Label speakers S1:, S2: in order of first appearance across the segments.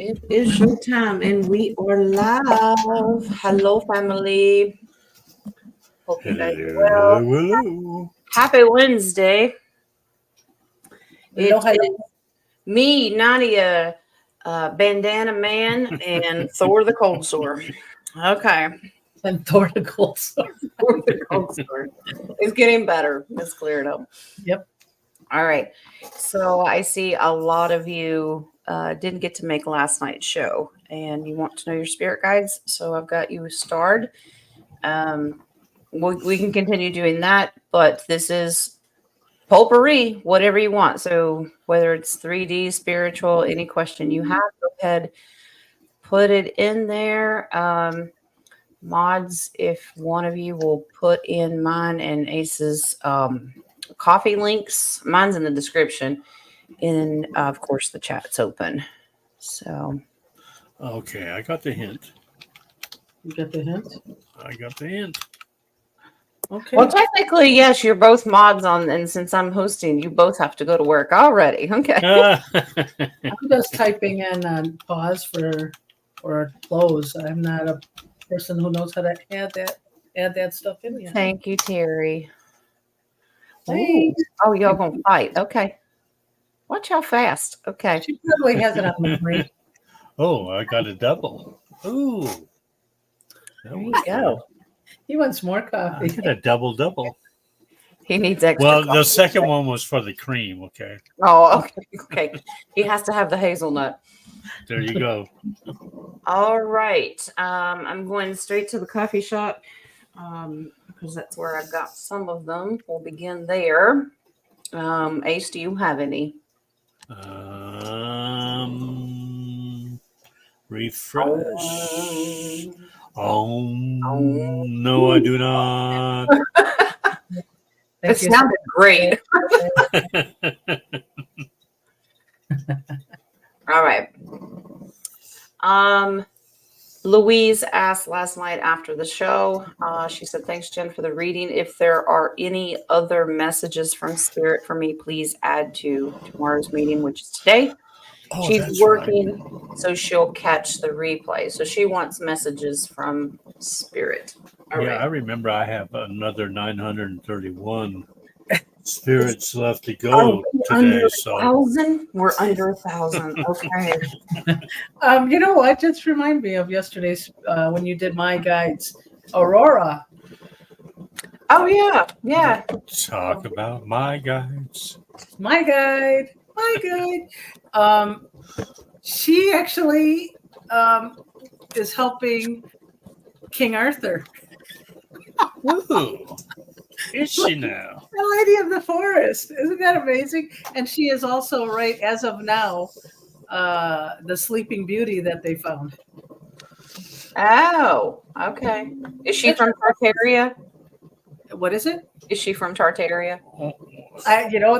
S1: It is showtime and we are live. Hello, family. Hope you guys are well.
S2: Hello.
S1: Happy Wednesday.
S3: Hello,
S1: It
S3: hello.
S1: is me, Nadia, Bandana Man, and Thor the Cold Sore. Okay.
S3: And Thor the Cold Sore.
S1: Thor the Cold Sore. It's getting better. Let's clear it up.
S3: Yep.
S1: All right. So I see a lot of you didn't get to make last night's show and you want to know your spirit guides. So I've got you starred. We can continue doing that, but this is Potpourri, whatever you want. So whether it's 3D, spiritual, any question you have, go ahead, put it in there. Mods, if one of you will put in mine and Ace's coffee links, mine's in the description. And of course, the chat's open. So,
S2: Okay, I got the hint.
S3: You got the hint?
S2: I got the hint.
S3: Okay.
S1: well, technically, yes, you're both mods on, and since I'm hosting, you both have to go to work already. Okay.
S3: I'm just typing in on pause for close. I'm not a person who knows how to add that stuff in yet.
S1: Thank you, Terry.
S3: Thanks.
S1: Oh, y'all gonna fight? Okay. Watch how fast. Okay.
S3: She probably has it on memory.
S2: Oh, I got a double. Ooh.
S1: There you go.
S3: He wants more
S2: I
S3: coffee.
S2: got a double.
S1: He needs extra.
S2: Well, the
S1: coffee.
S2: second one was for the cream. Okay,
S1: Oh, okay. Okay. He has to have the hazelnut.
S2: there you go.
S1: All right. I'm going straight to the coffee shop because that's where I've got some of them. We'll begin there. Ace, do you have any?
S2: Refresh. No, I do not.
S1: It sounded great. All right. Louise asked last night after the show. She said, "Thanks, Jen, for the reading. If there are any other messages from Spirit for me, please add to tomorrow's meeting, which is today."
S2: Oh,
S1: She's
S2: that's
S1: working,
S2: right.
S1: so she'll catch the replay. So she wants messages from Spirit. All
S2: Yeah,
S1: right.
S2: I remember I have another 931 spirits left to go
S1: Under
S2: today. So
S1: 1,000? We're under 1,000. Okay.
S3: You know what? Just remind me of yesterday's when you did my guides, Aurora.
S1: Oh yeah, yeah.
S2: talk about my guides.
S3: My guide. She actually is helping King Arthur.
S2: Ooh, is she now?
S3: The Lady of the Forest. Isn't that amazing? And she is also, right as of now, the Sleeping Beauty that they found.
S1: Oh, okay. Is she from Tartaria?
S3: What is it?
S1: Is she from Tartaria?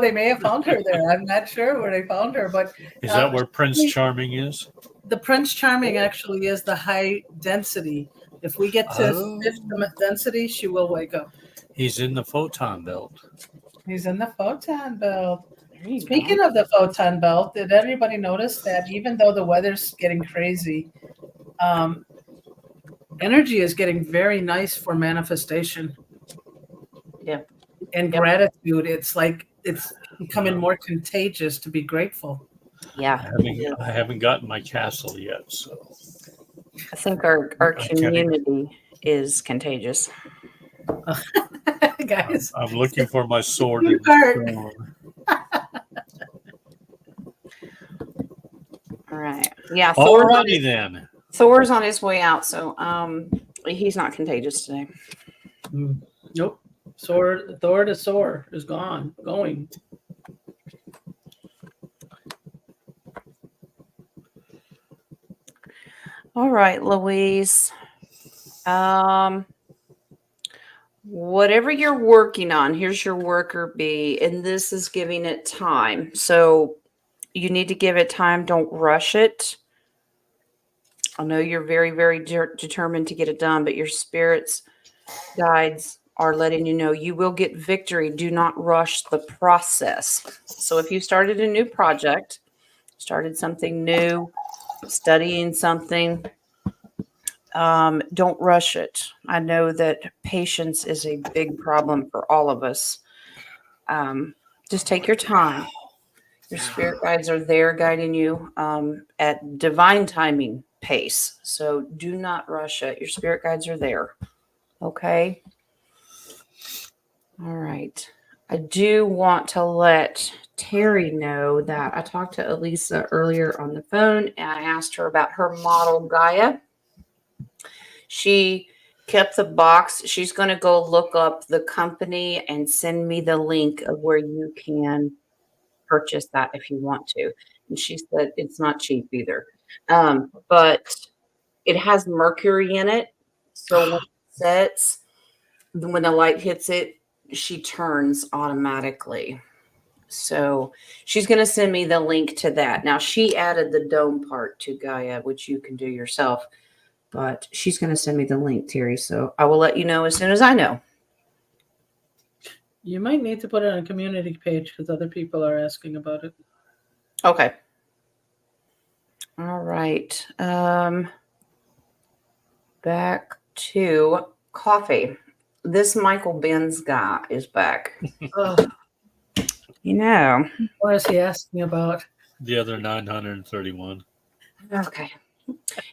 S3: They may have found her there. I'm not sure where they found her, but
S2: Is that where Prince Charming is?
S3: the Prince Charming actually is the high density. If we get to fifth density, she will wake up.
S2: He's in the photon belt.
S3: He's in the photon belt.
S1: There you
S3: Speaking
S1: go.
S3: of the photon belt, did anybody notice that even though the weather's getting crazy, energy is getting very nice for manifestation?
S1: Yeah.
S3: And gratitude. It's like it's becoming more contagious to be grateful.
S1: Yeah.
S2: I haven't gotten my castle yet, so
S1: I think our community is contagious.
S3: Guys,
S2: I'm looking for my sword.
S3: You
S2: in the
S1: All right. Yeah.
S2: storm. Alrighty then.
S1: Thor's on his way out, so he's not contagious today.
S3: Nope. Thor to Soar is going.
S1: All right, Louise. Whatever you're working on, here's your worker bee, and this is giving it time. So you need to give it time. Don't rush it. I know you're very, very determined to get it done, but your spirits guides are letting you know you will get victory. Do not rush the process. So if you started a new project, started something new, studying something, don't rush it. I know that patience is a big problem for all of us. Just take your time. Your spirit guides are there guiding you at divine timing pace. So do not rush it. Your spirit guides are there. Okay. All right. I do want to let Terry know that I talked to Elisa earlier on the phone and I asked her about her model Gaia. She kept the box. She's going to go look up the company and send me the link of where you can purchase that if you want to. And she said it's not cheap either. But it has mercury in it. So when it sets, when the light hits it, she turns automatically. So she's going to send me the link to that. Now, she added the dome part to Gaia, which you can do yourself. But she's going to send me the link, Terry. So I will let you know as soon as I know.
S3: You might need to put it on a community page because other people are asking about it.
S1: Okay. All right. Back to coffee. This Michael Benz guy is back. You know.
S3: What is he asking about?
S2: The other 931.
S1: Okay.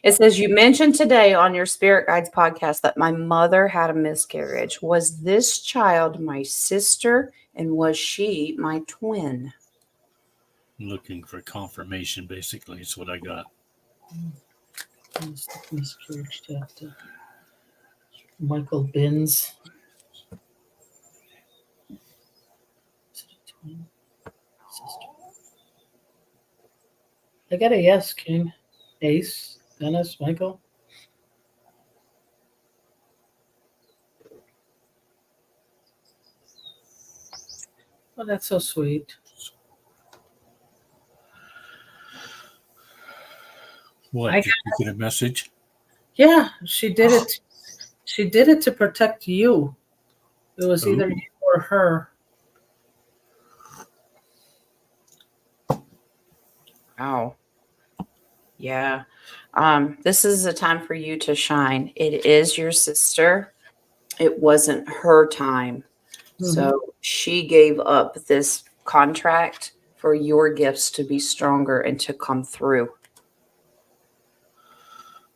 S1: It says, you mentioned today on your Spirit Guides podcast that my mother had a miscarriage. Was this child my sister and was she my twin?
S2: Looking for confirmation, basically, is what I got.
S3: Miscarriage chapter. Michael Binns. I got a yes, King. Ace, Dennis, Michael. Oh, that's so sweet.
S2: What? Did you get a message?
S3: Yeah, she did it. She did it to protect you. It was either you or her.
S1: Wow. Yeah. This is a time for you to shine. It is your sister. It wasn't her time. So she gave up this contract for your gifts to be stronger and to come through.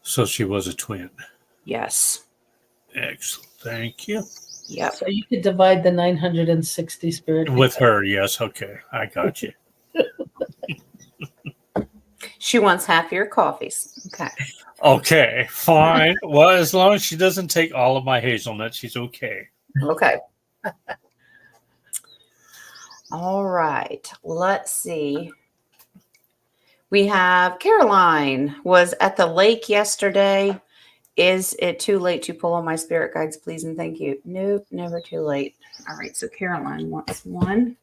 S2: So she was a twin.
S1: Yes.
S2: Excellent. Thank you.
S1: Yep.
S3: So you could divide the 960 spirit
S2: With her, yes. Okay. I got you.
S1: She wants half your coffees. Okay.
S2: Okay. Fine. Well, as long as she doesn't take all of my hazelnuts, she's okay.
S1: Okay. All right. Let's see. We have Caroline was at the lake yesterday. Is it too late to pull on my spirit guides, please and thank you? Nope, never too late. All right, so Caroline wants one.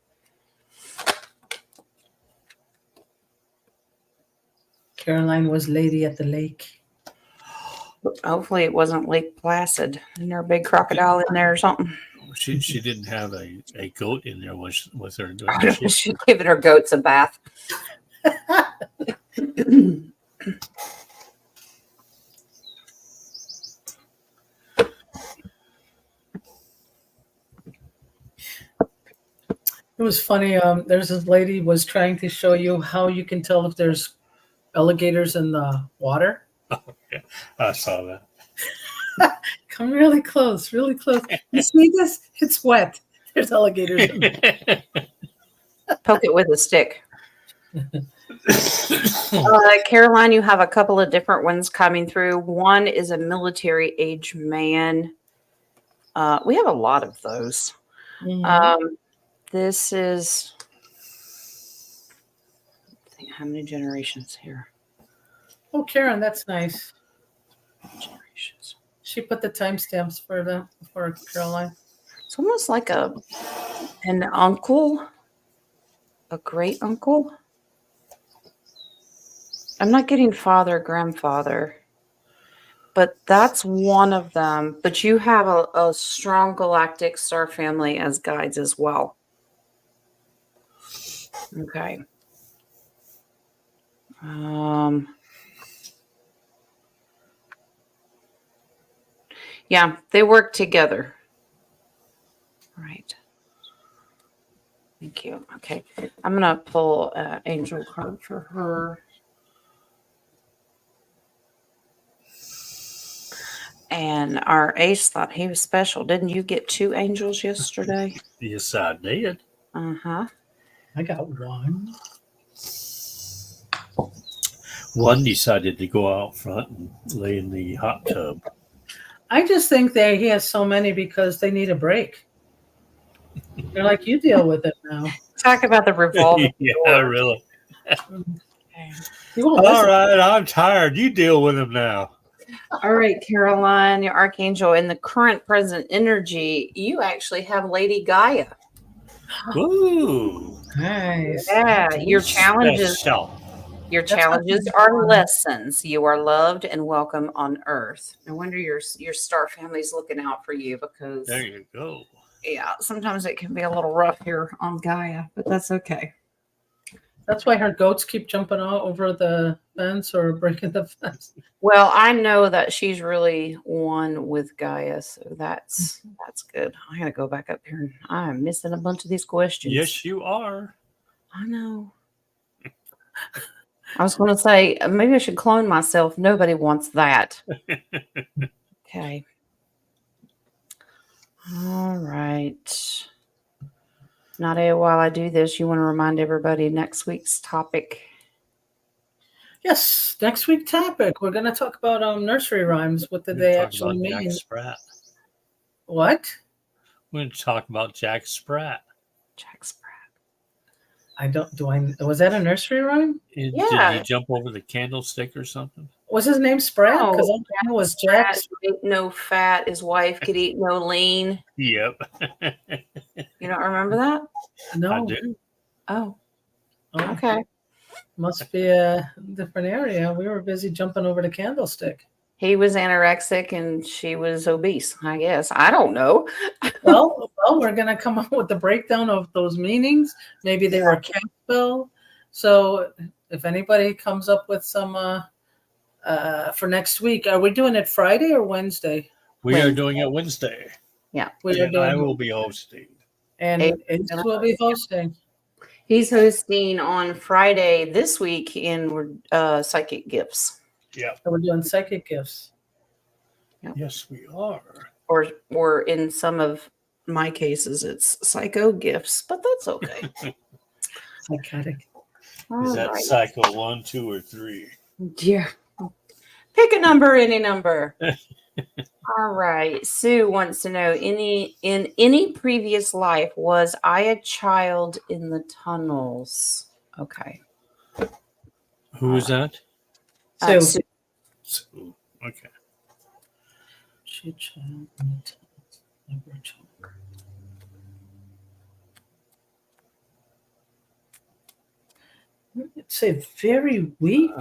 S3: Caroline was lady at the lake.
S1: Hopefully it wasn't Lake Placid. Isn't there a big crocodile in there or something?
S2: She didn't have a goat in there with her.
S1: She's giving her goats a bath.
S3: It was funny. There's this lady was trying to show you how you can tell if there's alligators in the water.
S2: Oh, yeah, I saw that.
S3: Come really close, really close. You see this? It's wet. There's alligators in there.
S1: Poke it with a stick. Caroline, you have a couple of different ones coming through. One is a military age man. We have a lot of those. This is, how many generations here?
S3: Oh, Karen, that's nice.
S1: Generations.
S3: She put the timestamps for Caroline.
S1: It's almost like an uncle, a great uncle. I'm not getting father, grandfather, but that's one of them. But you have a strong galactic star family as guides as well. Okay. Yeah, they work together. Right. Thank you. Okay. I'm going to pull an angel card for her. And our ace thought he was special. Didn't you get 2 angels yesterday?
S2: Yes, I did.
S1: Uh-huh.
S3: I got one.
S2: One decided to go out front and lay in the hot tub.
S3: I just think that he has so many because they need a break. They're like, you deal with it now.
S1: Talk about the revolving
S2: Yeah,
S1: door.
S2: really.
S1: Okay.
S3: You won't
S2: All
S3: listen.
S2: right, I'm tired. You deal with him now.
S1: All right, Caroline, your archangel, in the current present energy, you actually have Lady Gaia.
S2: Ooh.
S3: Nice.
S1: Yeah, your challenges
S2: Special.
S3: That's
S1: are lessons. You are loved and welcome on Earth. No wonder your star family's looking out for you, because
S2: There you go.
S1: yeah, sometimes it can be a little rough here on Gaia, but that's okay.
S3: That's why her goats keep jumping all over the fence or breaking the fence.
S1: Well, I know that she's really one with Gaia, so that's good. I gotta go back up here. I'm missing a bunch of these questions.
S2: Yes, you are.
S1: I know. I was going to say, maybe I should clone myself. Nobody wants that. Okay. All right. Nadia, while I do this, you want to remind everybody next week's topic?
S3: Yes, next week topic. We're going to talk about nursery rhymes. What did
S2: We're gonna
S3: they
S2: talk
S3: actually
S2: about
S3: mean?
S2: Jack Sprat.
S3: What?
S2: We're going to talk about Jack Sprat.
S1: Jack Sprat.
S3: Was that a nursery rhyme?
S2: Did
S1: Yeah.
S2: he jump over the candlestick or something?
S3: Was his name Sprat?
S1: No,
S3: Because all I know was Jack.
S1: Sprat ate no fat. His wife could eat no lean.
S2: Yep.
S1: You don't remember that?
S3: No.
S2: I do.
S1: Oh,
S3: Oh,
S1: okay.
S3: must be a different area. We were busy jumping over the candlestick.
S1: He was anorexic and she was obese, I guess. I don't know.
S3: Well, we're going to come up with the breakdown of those meanings. Maybe they were cat spell. So if anybody comes up with some for next week, are we doing it Friday or Wednesday?
S2: We are doing it Wednesday.
S1: Yeah.
S3: We are
S2: And I
S3: doing,
S2: will be hosting.
S3: and Ace will be hosting.
S1: He's hosting on Friday this week in Psychic Gifts.
S2: Yeah.
S3: So we're doing psychic gifts.
S2: Yes, we are.
S1: Or in some of my cases, it's psycho gifts, but that's okay.
S3: Psychotic.
S2: Is that
S1: Alright.
S2: cycle 1, 2, or 3?
S1: Yeah. Pick a number, any number. All right. Sue wants to know, in any previous life, was I a child in the tunnels? Okay.
S2: Who is that?
S3: So,
S1: Sue.
S2: So, okay.
S3: It's a very weak.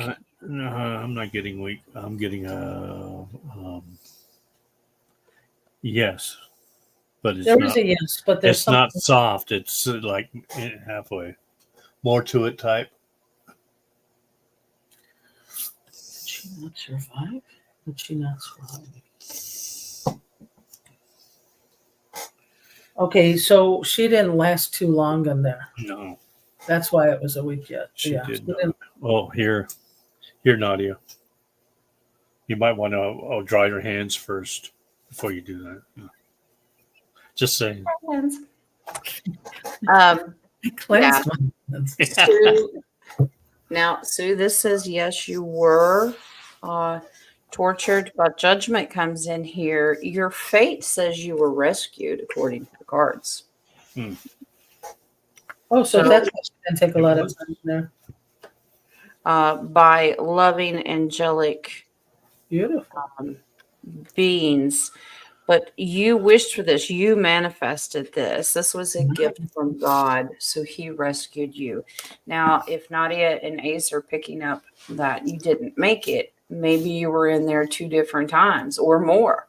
S2: No, I'm not getting weak. I'm getting yes, but it's
S3: There
S2: not.
S3: is a yes, but there's
S2: It's not
S3: something.
S2: soft. It's like halfway. More to it type.
S3: Did she not survive? Did she not survive? Okay, so she didn't last too long in there.
S2: No,
S3: That's why it was a week yet.
S2: she
S3: Yeah,
S2: did
S3: she
S2: not.
S3: didn't-
S2: Oh, here, Nadia. You might want to dry your hands first before you do that. Yeah. Just saying.
S3: I cleansed
S1: Yeah.
S3: my hands.
S1: Sue, now, Sue, this says yes, you were tortured, but judgment comes in here. Your fate says you were rescued, according to the cards.
S3: Oh, so
S1: So-
S3: that's why she didn't take a
S2: It
S3: lot of
S2: was.
S3: time there.
S1: By loving angelic
S3: Beautiful.
S1: beings. But you wished for this. You manifested this. This was a gift from God. So he rescued you. Now, if Nadia and Ace are picking up that you didn't make it, maybe you were in there 2 different times or more.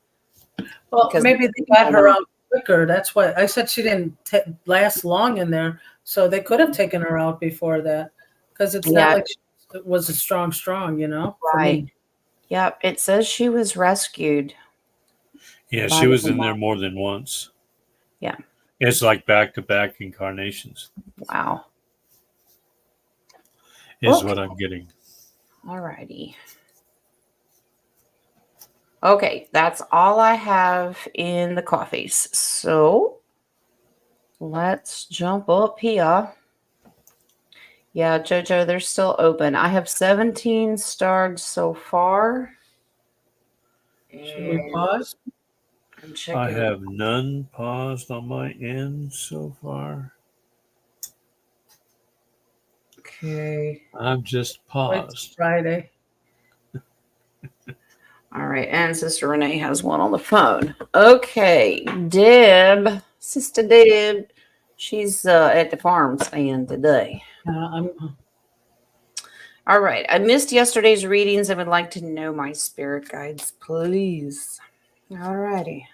S3: Well,
S1: Because-
S3: maybe they got her out quicker. That's why I said she didn't last long in there. So they could have taken her out before that. Because it's
S1: Yeah.
S3: not like she was a strong, you know? for
S1: Right.
S3: me.
S1: Yep. It says she was rescued.
S2: Yeah,
S1: by
S2: she was
S1: the
S2: in there
S1: mom.
S2: more than once.
S1: Yeah.
S2: It's like back-to-back incarnations
S1: Wow.
S2: is
S1: Okay.
S2: what I'm getting.
S1: Alrighty. Okay, that's all I have in the coffees. So let's jump up here. Yeah, Jojo, they're still open. I have 17 starred so far.
S3: Should we
S1: And
S3: pause?
S1: I'm
S2: I
S1: checking.
S2: have none paused on my end so far.
S1: Okay.
S2: I'm just
S3: It's
S2: paused.
S3: Friday.
S1: All right. And Sister Renee has one on the phone. Okay. Deb, Sister Deb, she's at the farm stand today.
S3: I'm
S1: All right. I missed yesterday's readings and would like to know my spirit guides, please. All righty.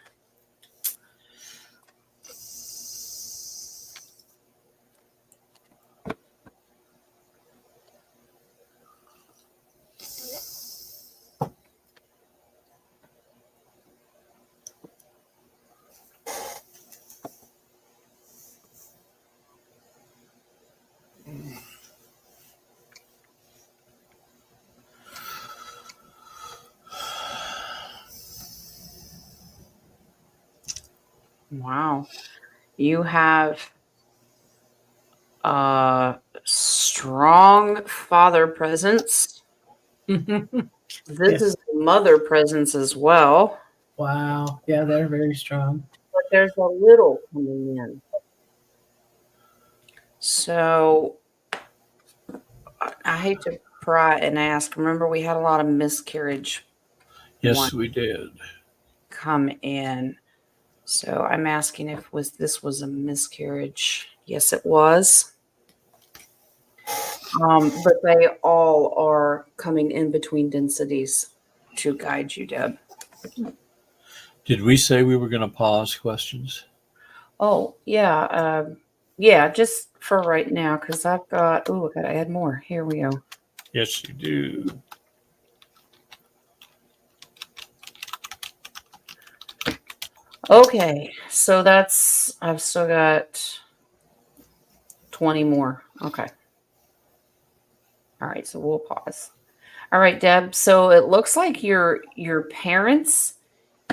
S1: Wow. You have strong father presence. This is mother presence as well.
S3: Wow. Yeah, they're very strong.
S1: But there's a little coming in. So I hate to pry and ask. Remember, we had a lot of miscarriage
S2: Yes, we did.
S1: come in. So I'm asking if this was a miscarriage. Yes, it was. But they all are coming in between densities to guide you, Deb.
S2: Did we say we were going to pause questions?
S1: Oh, yeah. Yeah, just for right now, because I've got, I got to add more. Here we go.
S2: Yes, you do.
S1: Okay, so I've still got 20 more. Okay. All right, so we'll pause. All right, Deb. So it looks like your parents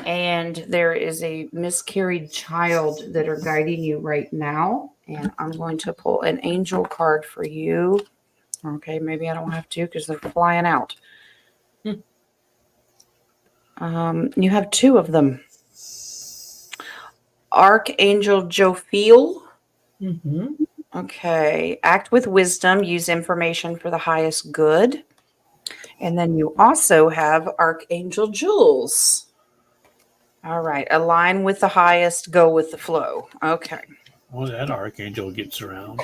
S1: and there is a miscarried child that are guiding you right now. And I'm going to pull an angel card for you. Okay, maybe I don't have to because they're flying out. You have two of them. Archangel Jophiel.
S3: Mm-hmm.
S1: Okay. Act with wisdom. Use information for the highest good. And then you also have Archangel Jules. All right. Align with the highest. Go with the flow. Okay.
S2: Well, that archangel gets around.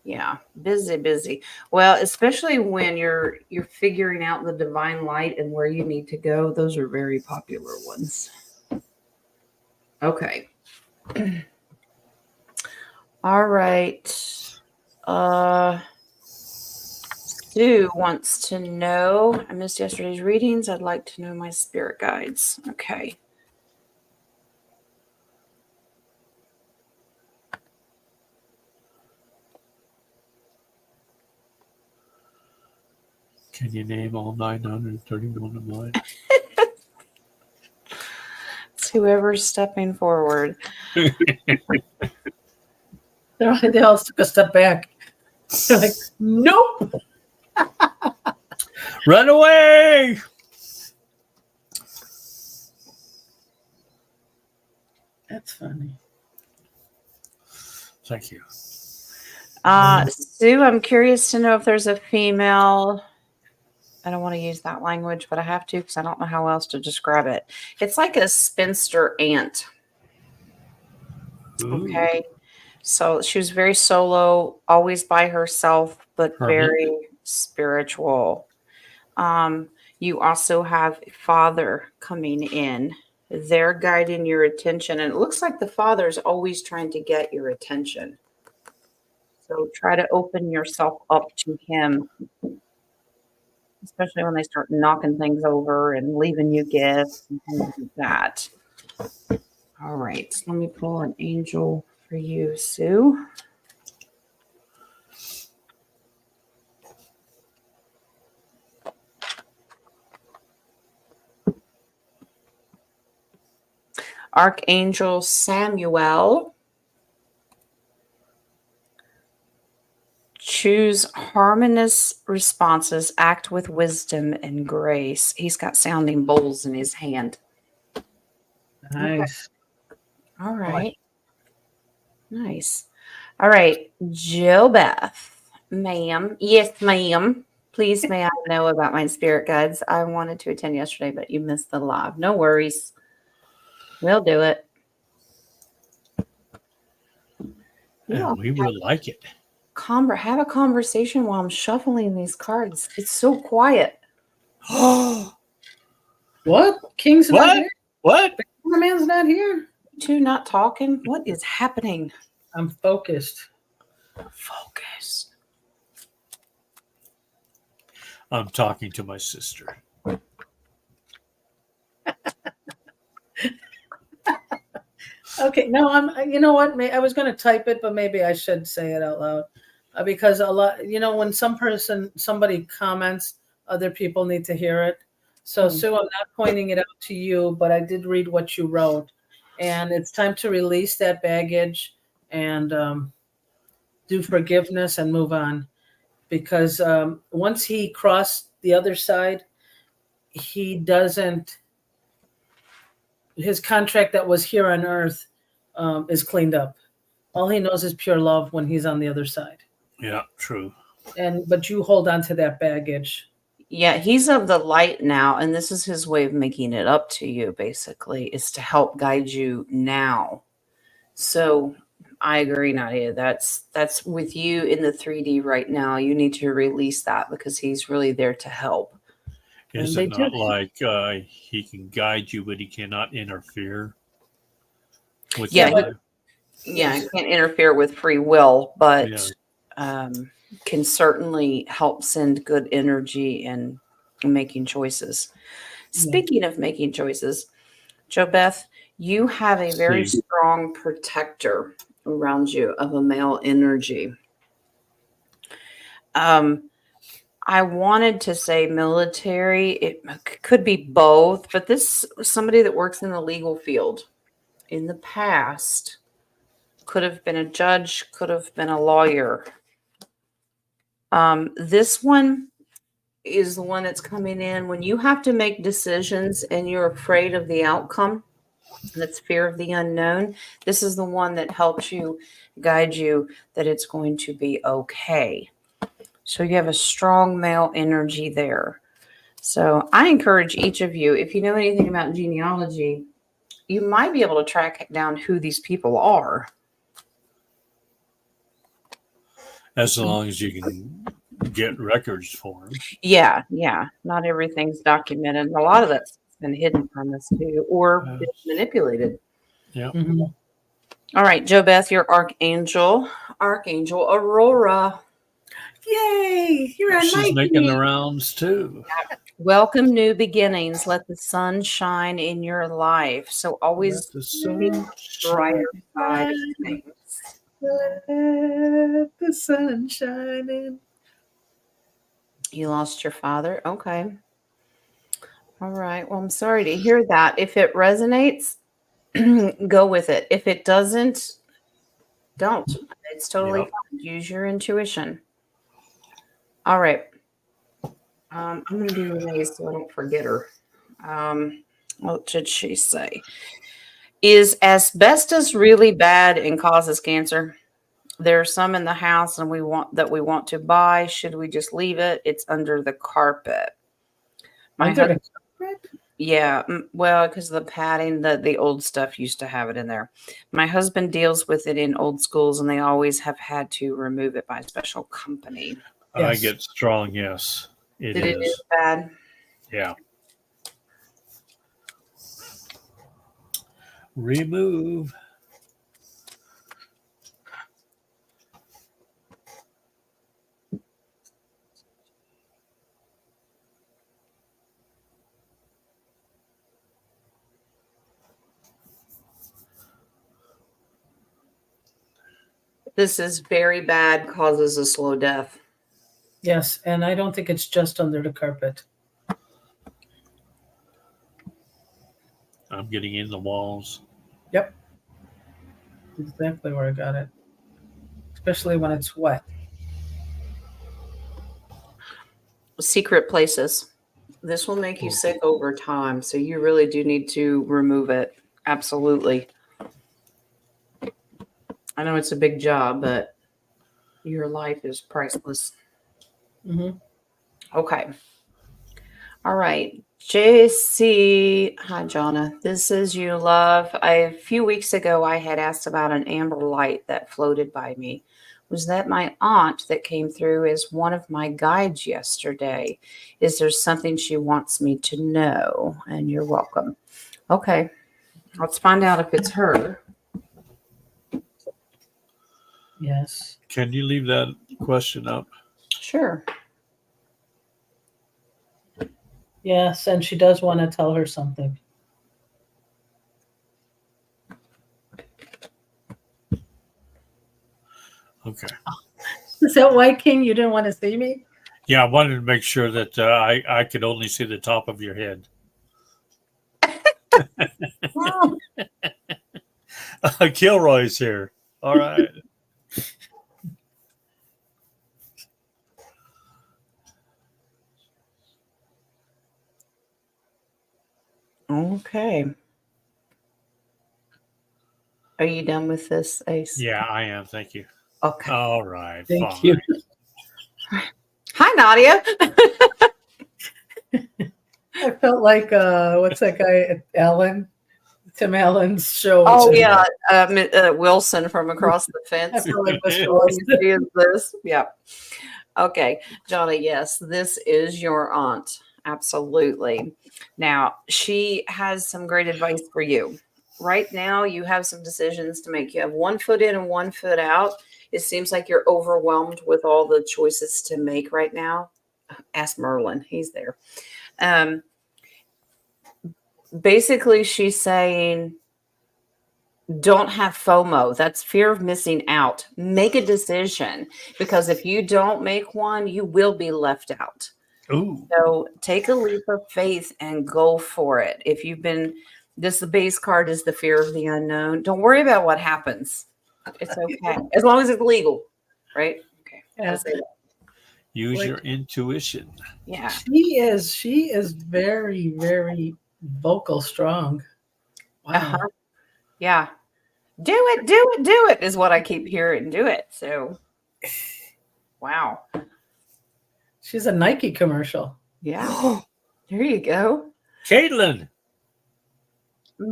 S1: Yeah. Busy. Well, especially when you're figuring out the divine light and where you need to go. Those are very popular ones. Okay. All right. Sue wants to know. I missed yesterday's readings. I'd like to know my spirit guides. Okay.
S2: Can you name all 931 of mine?
S1: It's whoever's stepping forward.
S3: They all took a step back. They're like, nope.
S2: Run away!
S3: That's funny.
S2: Thank you.
S1: Sue, I'm curious to know if there's a female. I don't want to use that language, but I have to because I don't know how else to describe it. It's like a spinster aunt.
S2: Ooh.
S1: Okay. So she was very solo, always by herself, but
S2: Hermit.
S1: very spiritual. You also have father coming in. They're guiding your attention. And it looks like the father's always trying to get your attention. So try to open yourself up to him, especially when they start knocking things over and leaving you gifts and things like that. All right. Let me pull an angel for you, Sue. Archangel Samuel. Choose harmonious responses, act with wisdom and grace. He's got sounding bowls in his hand.
S3: Nice.
S1: Okay. All right. Nice. All right. Joe Beth, ma'am. Yes, ma'am. Please, may I know about my spirit guides? I wanted to attend yesterday, but you missed the live. No worries. We'll do it.
S2: And we would like it.
S1: Have a conversation while I'm shuffling these cards. It's so quiet.
S3: What? King's not
S2: What?
S3: here?
S2: What?
S3: The man's not here?
S1: You two not talking? What is happening?
S3: I'm focused.
S1: Focus.
S2: I'm talking to my sister.
S3: Okay, no, you know what? I was going to type it, but maybe I should say it out loud. Because a lot, when somebody comments, other people need to hear it. So, Sue, I'm not pointing it out to you, but I did read what you wrote. And it's time to release that baggage and do forgiveness and move on. Because once he crossed the other side, his contract that was here on earth is cleaned up. All he knows is pure love when he's on the other side.
S2: Yeah, true.
S3: But you hold on to that baggage.
S1: Yeah, he's of the light now, and this is his way of making it up to you, basically, is to help guide you now. So I agree, Nadia. That's with you in the 3D right now. You need to release that because he's really there to help.
S2: Is it not like he can guide you, but he cannot interfere with your life?
S1: Yeah, he can't interfere with free will, but can certainly help send good energy and making choices. Speaking of making choices, Jo Beth, you have a very strong protector around you of a male energy. I wanted to say military. It could be both, but this somebody that works in the legal field in the past. Could have been a judge, could have been a lawyer. This one is the one that's coming in when you have to make decisions and you're afraid of the outcome. That's fear of the unknown. This is the one that helps you, guide you, that it's going to be okay. So you have a strong male energy there. So I encourage each of you, if you know anything about genealogy, you might be able to track down who these people are.
S2: As long as you can get records for them.
S1: Yeah. Not everything's documented. A lot of that's been hidden from us too, or manipulated.
S2: Yeah.
S3: Mm-hmm.
S1: All right, Jo Beth, your Archangel Aurora.
S3: Yay! You're on
S2: She's making the rounds too.
S1: Welcome new beginnings. Let the sun shine in your life. So always be the brighter side of things.
S3: Let the sun shine in.
S1: You lost your father? Okay. All right. Well, I'm sorry to hear that. If it resonates, go with it. If it doesn't, don't. It's totally fine. Use your intuition. All right. I'm going to do Renee's so I don't forget her. What did she say? Is asbestos really bad and causes cancer? There are some in the house and we want to buy. Should we just leave it? It's under the carpet. Yeah, well, because the padding, the old stuff used to have it in there. My husband deals with it in old schools, and they always have had to remove it by a special company.
S2: Yes. I get strong, yes. It is
S1: bad.
S2: Yeah. Remove.
S1: This is very bad, causes a slow death.
S3: Yes, and I don't think it's just under the carpet.
S2: I'm getting in the walls.
S3: Yep. Exactly where I got it. Especially when it's wet.
S1: Secret places. This will make you sick over time, so you really do need to remove it. Absolutely. I know it's a big job, but your life is priceless.
S3: Mm-hmm.
S1: Okay. All right. JC. Hi, Jonna. This is you, love. A few weeks ago, I had asked about an amber light that floated by me. Was that my aunt that came through as one of my guides yesterday? Is there something she wants me to know? And you're welcome. Okay. Let's find out if it's her.
S3: Yes.
S2: Can you leave that question up?
S1: Sure.
S3: Yes, and she does want to tell her something.
S2: Okay.
S3: Is that why, King, you didn't want to see me?
S2: Yeah, I wanted to make sure that I could only see the top of your head. Kilroy's here. All right.
S1: Okay. Are you done with this, Ace?
S2: Yeah, I am. Thank you.
S1: Okay.
S2: All right.
S3: Thank
S2: fine.
S3: you.
S1: Hi, Nadia.
S3: I felt like, what's that guy, Allen? Tim Allen's show.
S1: Oh, yeah. Wilson from across the
S3: I
S1: fence.
S3: feel like Mr.
S1: What
S3: Wilson.
S1: is this? Yeah. Okay. Johnny, yes, this is your aunt. Absolutely. Now, she has some great advice for you. Right now, you have some decisions to make. You have 1 foot in and 1 foot out. It seems like you're overwhelmed with all the choices to make right now. Ask Merlin. He's there. Basically, she's saying, don't have FOMO. That's fear of missing out. Make a decision, because if you don't make one, you will be left out.
S2: Ooh.
S1: So take a leap of faith and go for it. If you've been, the base card is the fear of the unknown. Don't worry about what happens. It's okay. As long as it's legal, right? Okay.
S3: Yeah.
S2: Use
S3: Like-
S2: your intuition.
S1: Yeah.
S3: She is very, very vocal strong. Wow.
S1: Uh-huh. Yeah. Do it is what I keep hearing. Do it. So, wow.
S3: She's a Nike commercial.
S1: Yeah. There you go.
S2: Caitlin.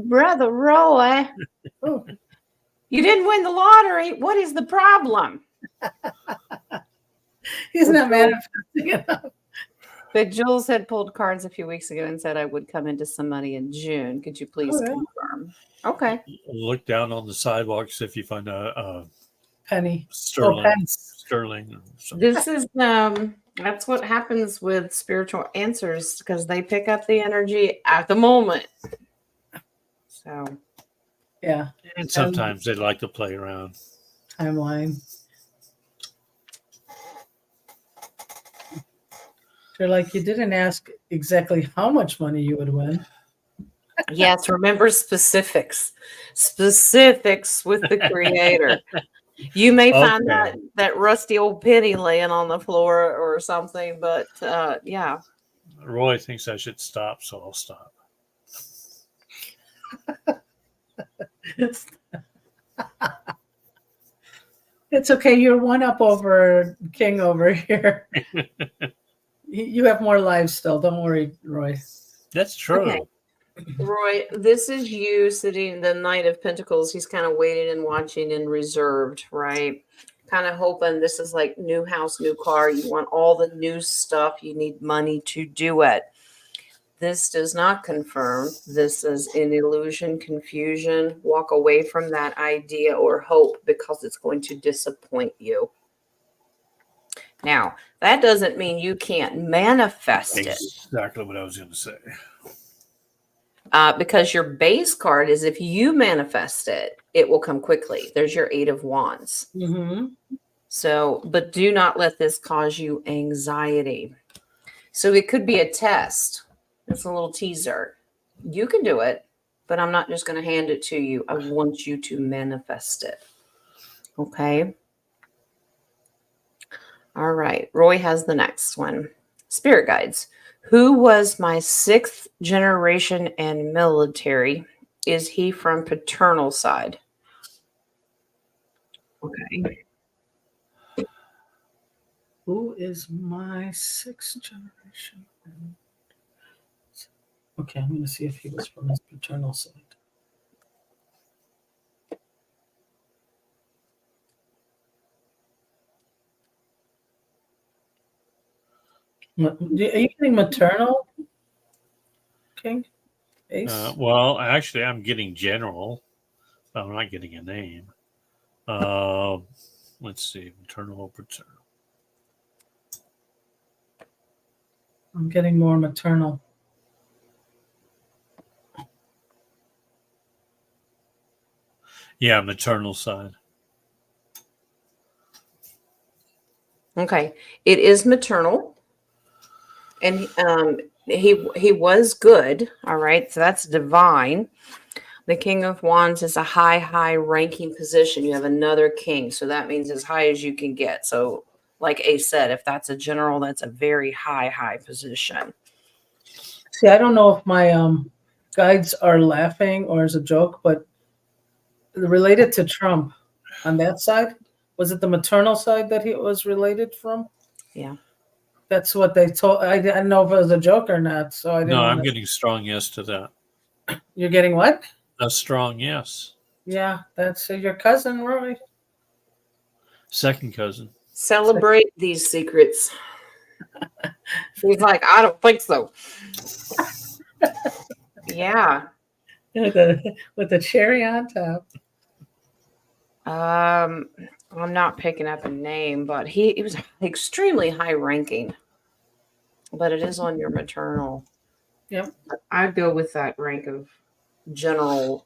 S1: Brother Roy,
S3: Oh,
S1: you didn't win the lottery. What is the problem?
S3: he's not manifesting enough.
S1: But Jules had pulled cards a few weeks ago and said I would come into some money in June. Could you please
S3: Okay.
S1: confirm? Okay.
S2: Look down on the sidewalks if you find a
S3: Penny.
S2: sterling.
S3: Pence.
S2: Sterling. Or something.
S1: This is that's what happens with spiritual answers, because they pick up the energy at the moment. So
S3: Yeah.
S2: And sometimes they like to play around.
S3: Timeline. They're like, you didn't ask exactly how much money you would win.
S1: yes, remember specifics. Specifics with the creator. You may find
S2: Okay.
S1: that rusty old penny laying on the floor or something, but yeah.
S2: Roy thinks I should stop, so I'll stop.
S3: It's okay. You're one up over King over here. You have more lives still. Don't worry, Roy.
S2: That's true.
S1: Okay. Roy, this is you sitting the Knight of Pentacles. He's kind of waiting and watching and reserved, right? Kind of hoping this is like new house, new car. You want all the new stuff. You need money to do it. This does not confirm. This is an illusion, confusion. Walk away from that idea or hope, because it's going to disappoint you. Now, that doesn't mean you can't manifest it.
S2: Exactly what I was going to say.
S1: Because your base card is, if you manifest it, it will come quickly. There's your 8 of Wands.
S3: Mm-hmm.
S1: So, but do not let this cause you anxiety. So it could be a test. It's a little teaser. You can do it, but I'm not just going to hand it to you. I want you to manifest it. Okay. All right. Roy has the next one. Spirit guides. Who was my 6th generation and military? Is he from paternal side? Okay.
S3: Who is my 6th generation? Okay, I'm going to see if he was from his paternal side. Are you getting maternal? King? Ace?
S2: Well, actually, I'm getting general. But I'm not getting a name. Let's see, maternal or paternal.
S3: I'm getting more maternal.
S2: Yeah, maternal side.
S1: Okay. It is maternal. And he was good. All right. So that's divine. The King of Wands is a high ranking position. You have another king. So that means as high as you can get. So like Ace said, if that's a general, that's a very high position.
S3: See, I don't know if my guides are laughing or as a joke, but related to Trump on that side, was it the maternal side that he was related from?
S1: Yeah.
S3: That's what they told. I didn't know if it was a joke or not. So I didn't.
S2: No, I'm getting strong yes to that.
S3: You're getting what?
S2: A strong yes.
S3: Yeah, that's your cousin, Roy.
S2: Second cousin.
S1: Celebrate these secrets. He's like, I don't think so. Yeah.
S3: With the cherry on top.
S1: I'm not picking up a name, but he was extremely high ranking. But it is on your maternal.
S3: Yep.
S1: I'd go with that rank of general.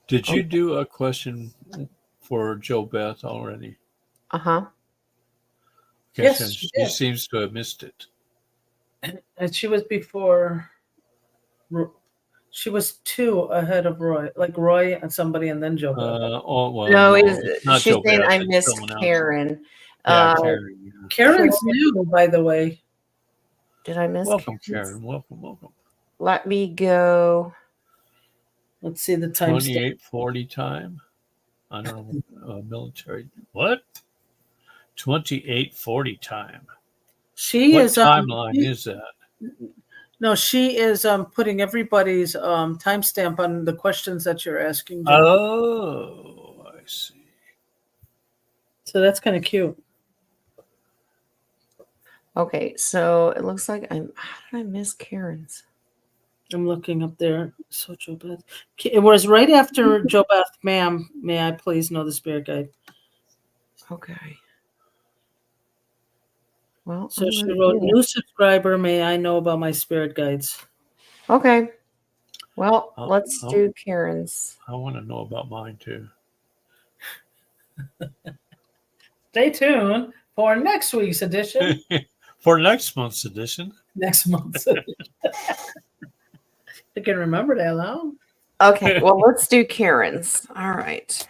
S2: Did you do a question for Joe Beth already?
S1: Uh-huh.
S2: Okay,
S3: Yes,
S2: so
S3: she
S2: she
S3: did.
S2: seems to have missed it.
S3: And she was before. She was 2 ahead of Roy, like Roy and somebody, and then Joe Beth.
S1: No,
S2: it's not
S1: she's
S2: Joe
S1: saying
S2: Beth.
S1: I
S2: It's
S1: missed
S2: someone else.
S1: Karen.
S2: Yeah, Karen. Yeah.
S3: Karen's new, by the way.
S1: Did I miss
S2: Welcome,
S1: Karen's?
S2: Karen. Welcome.
S1: Let me go.
S3: Let's see the time.
S2: 2840 time. I don't know. Military. What? 2840 time.
S3: She
S2: What
S3: is
S2: timeline is that?
S3: No, she is putting everybody's timestamp on the questions that you're asking.
S2: Oh, I see.
S3: So that's kind of cute.
S1: Okay, so it looks like how did I miss Karen's?
S3: I'm looking up there. So Joe Beth. It was right after Joe Beth, ma'am. May I please know the spirit guide?
S1: Okay. Well,
S3: So she wrote, new subscriber, may I know about my spirit guides?
S1: Okay. Well, let's do Karen's.
S2: I want to know about mine too.
S3: Stay tuned for next week's edition.
S2: For next month's edition.
S3: Next month's edition. I can remember that long.
S1: Okay, well, let's do Karen's. All right.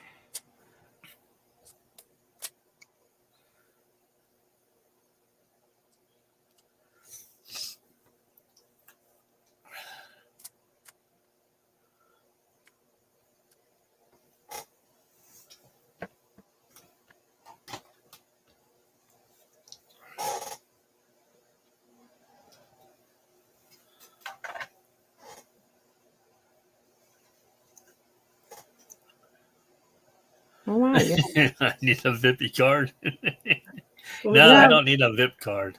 S1: All right.
S2: I need a VIP card.
S3: No,
S2: I don't need a VIP card.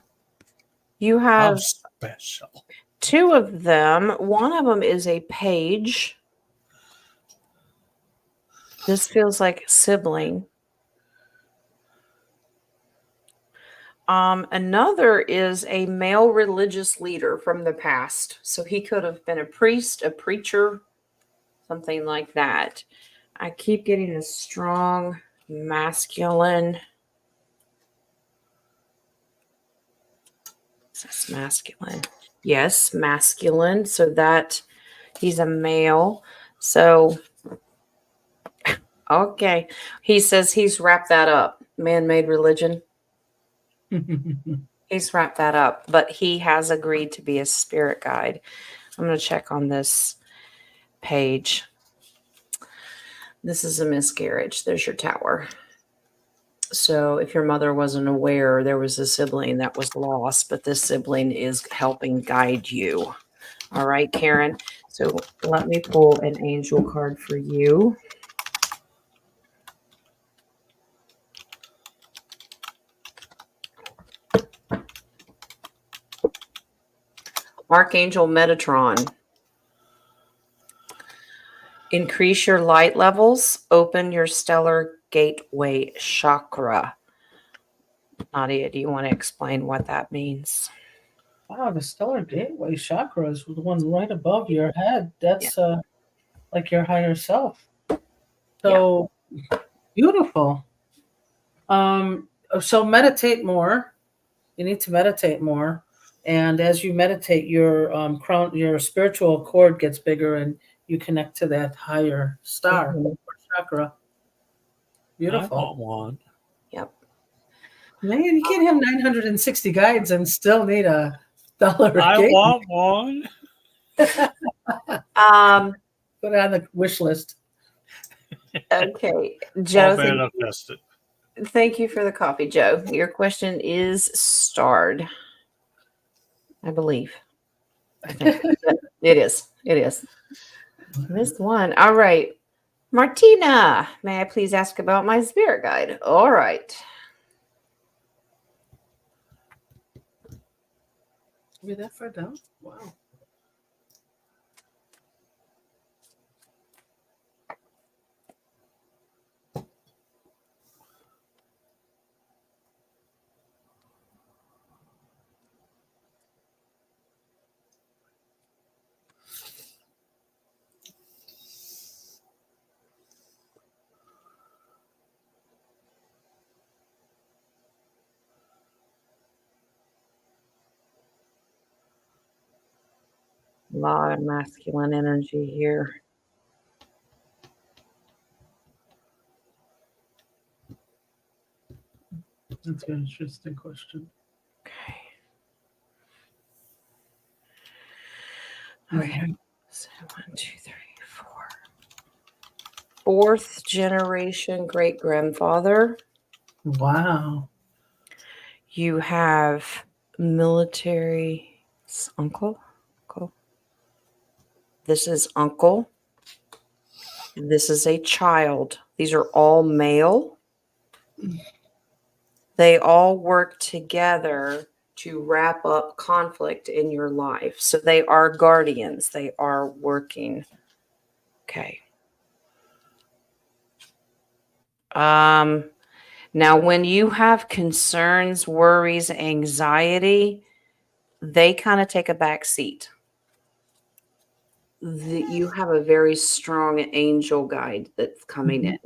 S1: You have
S2: I'm special.
S1: 2 of them. One of them is a page. This feels like sibling. Another is a male religious leader from the past. So he could have been a priest, a preacher, something like that. I keep getting a strong masculine. Is this masculine? Yes, masculine. So that he's a male. So, okay. He says he's wrapped that up. Man-made religion. He's wrapped that up, but he has agreed to be a spirit guide. I'm going to check on this page. This is a miscarriage. There's your tower. So if your mother wasn't aware, there was a sibling that was lost, but this sibling is helping guide you. All right, Karen. So let me pull an angel card for you. Archangel Metatron. Increase your light levels. Open your stellar gateway chakra. Nadia, do you want to explain what that means?
S3: Wow, the stellar gateway chakra is the one right above your head. That's like your higher self. So beautiful. So meditate more. You need to meditate more. And as you meditate, your your spiritual cord gets bigger and you connect to that higher star or chakra. Beautiful.
S2: I want one.
S1: Yep.
S3: Man, you can't have 960 guides and still need a stellar
S2: I
S3: gateway.
S2: want one.
S3: Put it on the wish list.
S1: Okay. Joe,
S2: I'll manifest it.
S1: thank you for the coffee, Joe. Your question is starred, I believe. I think it is. It is. Missed one. All right. Martina, may I please ask about my spirit guide? All right.
S3: Are we that far down? Wow.
S1: A lot of masculine energy here.
S3: That's an interesting question.
S1: Okay. So 1, 2, 3, 4. Fourth generation great grandfather.
S3: Wow.
S1: You have military uncle. This is uncle. This is a child. These are all male. They all work together to wrap up conflict in your life. So they are guardians. They are working. Okay. Now, when you have concerns, worries, anxiety, they kind of take a back seat. You have a very strong angel guide that's coming in.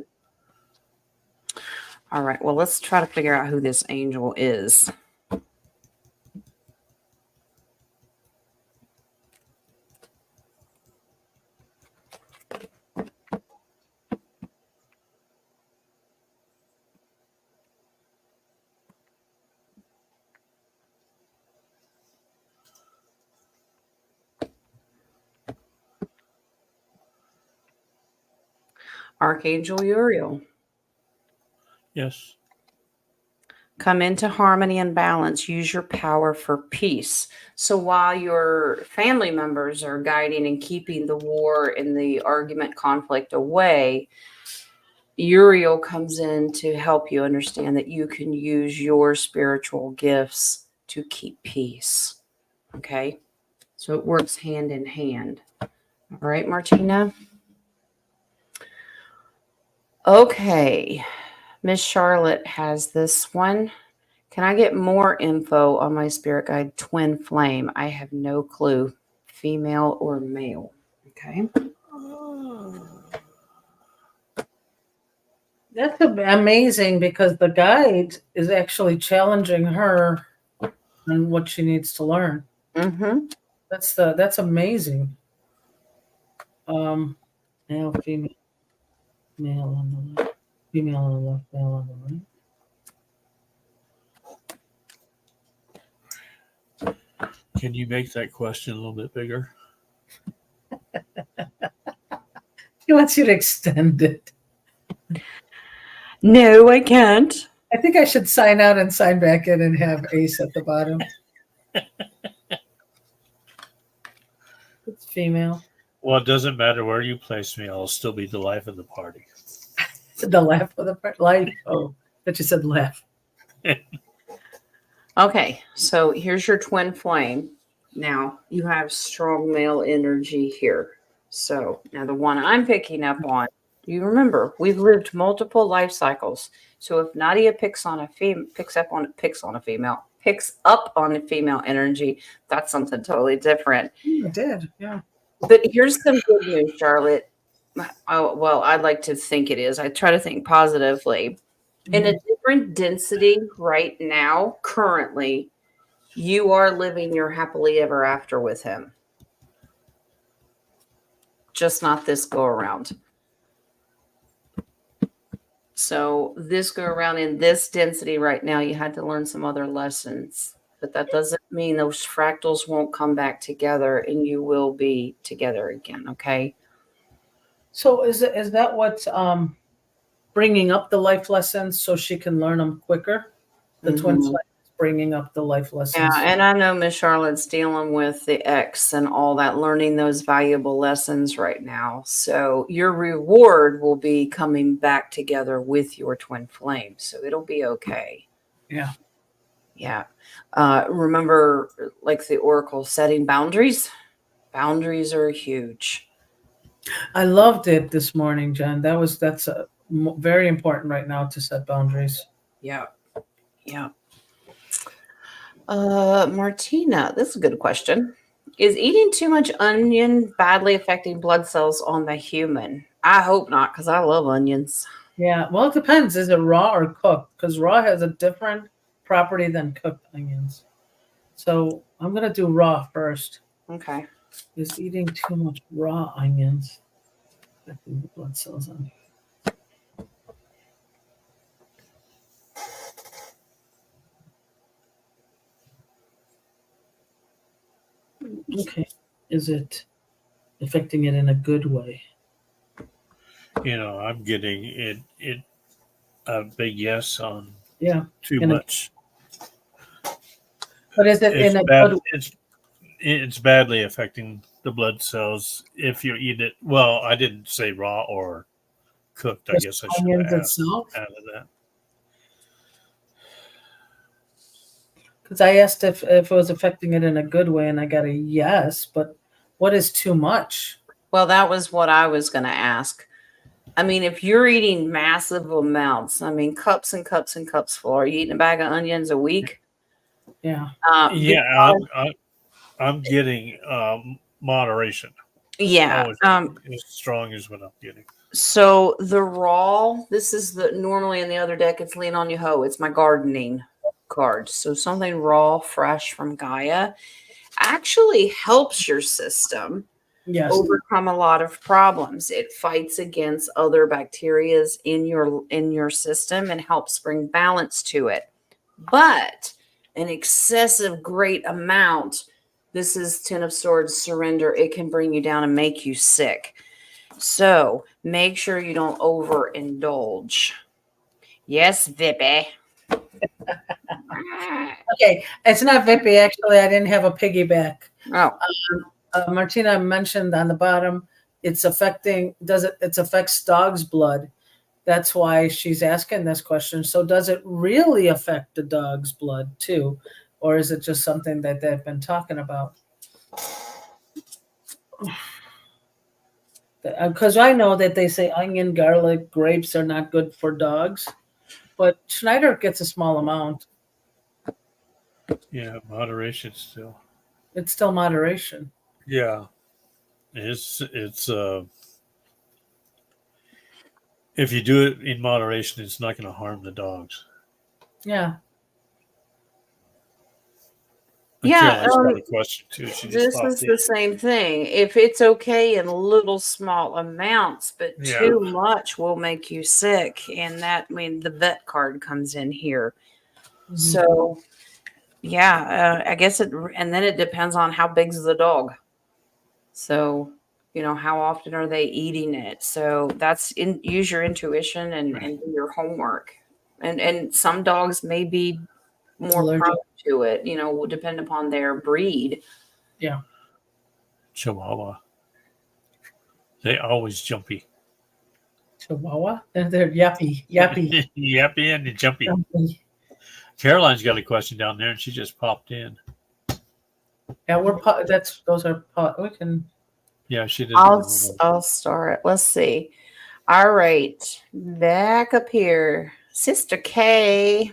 S1: All right. Well, let's try to figure out who this angel is. Archangel Uriel.
S2: Yes.
S1: Come into harmony and balance. Use your power for peace. So while your family members are guiding and keeping the war and the argument conflict away, Uriel comes in to help you understand that you can use your spiritual gifts to keep peace. Okay? So it works hand in hand. All right, Martina? Okay. Miss Charlotte has this one. Can I get more info on my spirit guide, Twin Flame? I have no clue, female or male. Okay.
S3: That's amazing because the guide is actually challenging her on what she needs to learn.
S1: Mm-hmm.
S3: That's amazing. Male, female, male on the left, female on the left, male on the right.
S2: Can you make that question a little bit bigger?
S3: He wants you to extend it.
S1: No, I can't.
S3: I think I should sign out and sign back in and have Ace at the bottom. It's female.
S2: Well, it doesn't matter where you place me. I'll still be the life of the party.
S3: The laugh of the life. Oh, but you said laugh.
S1: Okay, so here's your twin flame. Now you have strong male energy here. So now the one I'm picking up on, you remember we've lived multiple life cycles. So if Nadia picks up on a female energy, that's something totally different.
S3: I did, yeah.
S1: But here's some good news, Charlotte. Oh, well, I'd like to think it is. I try to think positively. In a different density right now, currently, you are living your happily ever after with him. Just not this go around. So this go around in this density right now, you had to learn some other lessons. But that doesn't mean those fractals won't come back together and you will be together again, okay?
S3: So is that what's bringing up the life lessons so she can learn them quicker? The twin flame is bringing up the life lessons.
S1: Yeah, and I know Miss Charlotte's dealing with the X and all that, learning those valuable lessons right now. So your reward will be coming back together with your twin flame. So it'll be okay.
S3: Yeah.
S1: Yeah. Remember, like the Oracle, setting boundaries. Boundaries are huge.
S3: I loved it this morning, Jen. That's very important right now to set boundaries.
S1: Yeah. Yeah. Martina, this is a good question. Is eating too much onion badly affecting blood cells on the human? I hope not, because I love onions.
S3: Yeah. Well, it depends. Is it raw or cooked? Because raw has a different property than cooked onions. So I'm going to do raw first.
S1: Okay.
S3: Is eating too much raw onions affecting the blood cells on you? Okay. Is it affecting it in a good way?
S2: You know, I'm getting it a big yes on too
S3: in
S2: much.
S3: But is it in a good way?
S2: It's badly affecting the blood cells if you eat it. Well, I didn't say raw or cooked. I guess I should have added that.
S3: Because I asked if it was affecting it in a good way, and I got a yes. But what is too much?
S1: Well, that was what I was going to ask. I mean, if you're eating massive amounts, I mean, cups and cups and cups full, are you eating a bag of onions a week?
S3: Yeah.
S2: I'm getting moderation.
S1: Yeah.
S2: As strong as what I'm getting.
S1: So the raw, this is normally in the other deck, it's lean on you ho. It's my gardening card. So something raw, fresh from Gaia actually helps your system overcome a lot of problems. It fights against other bacterias in your system and helps bring balance to it. But an excessive great amount, this is Ten of Swords, surrender. It can bring you down and make you sick. So make sure you don't overindulge. Yes, Vippy.
S3: Okay, it's not Vippy. Actually, I didn't have a piggyback.
S1: Oh,
S3: Martina mentioned on the bottom, it affects dog's blood. That's why she's asking this question. So does it really affect the dog's blood too? Or is it just something that they've been talking about? Because I know that they say onion, garlic, grapes are not good for dogs. But Schneider gets a small amount.
S2: Yeah, moderation still.
S3: It's still moderation.
S2: Yeah. It's If you do it in moderation, it's not going to harm the dogs.
S3: Yeah.
S2: And
S1: Yeah,
S2: Caroline's got a question too. She just
S1: this
S2: popped
S1: is
S2: in.
S1: the same thing. If it's okay in little small amounts, but
S2: Yeah.
S1: too much will make you sick, and that the vet card comes in here.
S3: Mhm.
S1: So, yeah, I guess and then it depends on how big's the dog. So, how often are they eating it? So use your intuition and do your homework. And some dogs may be more
S3: Allergic.
S1: prone to it, will depend upon their breed.
S3: Yeah.
S2: Chihuahua. They always jumpy.
S3: Chihuahua? They're yappy. Yappy.
S2: Yappy and jumpy.
S3: Yappy.
S2: Caroline's got a question down there, and she just popped in.
S3: Yeah, those are pot. We can.
S2: Yeah, she didn't.
S1: I'll start. Let's see. All right, back up here, Sister K.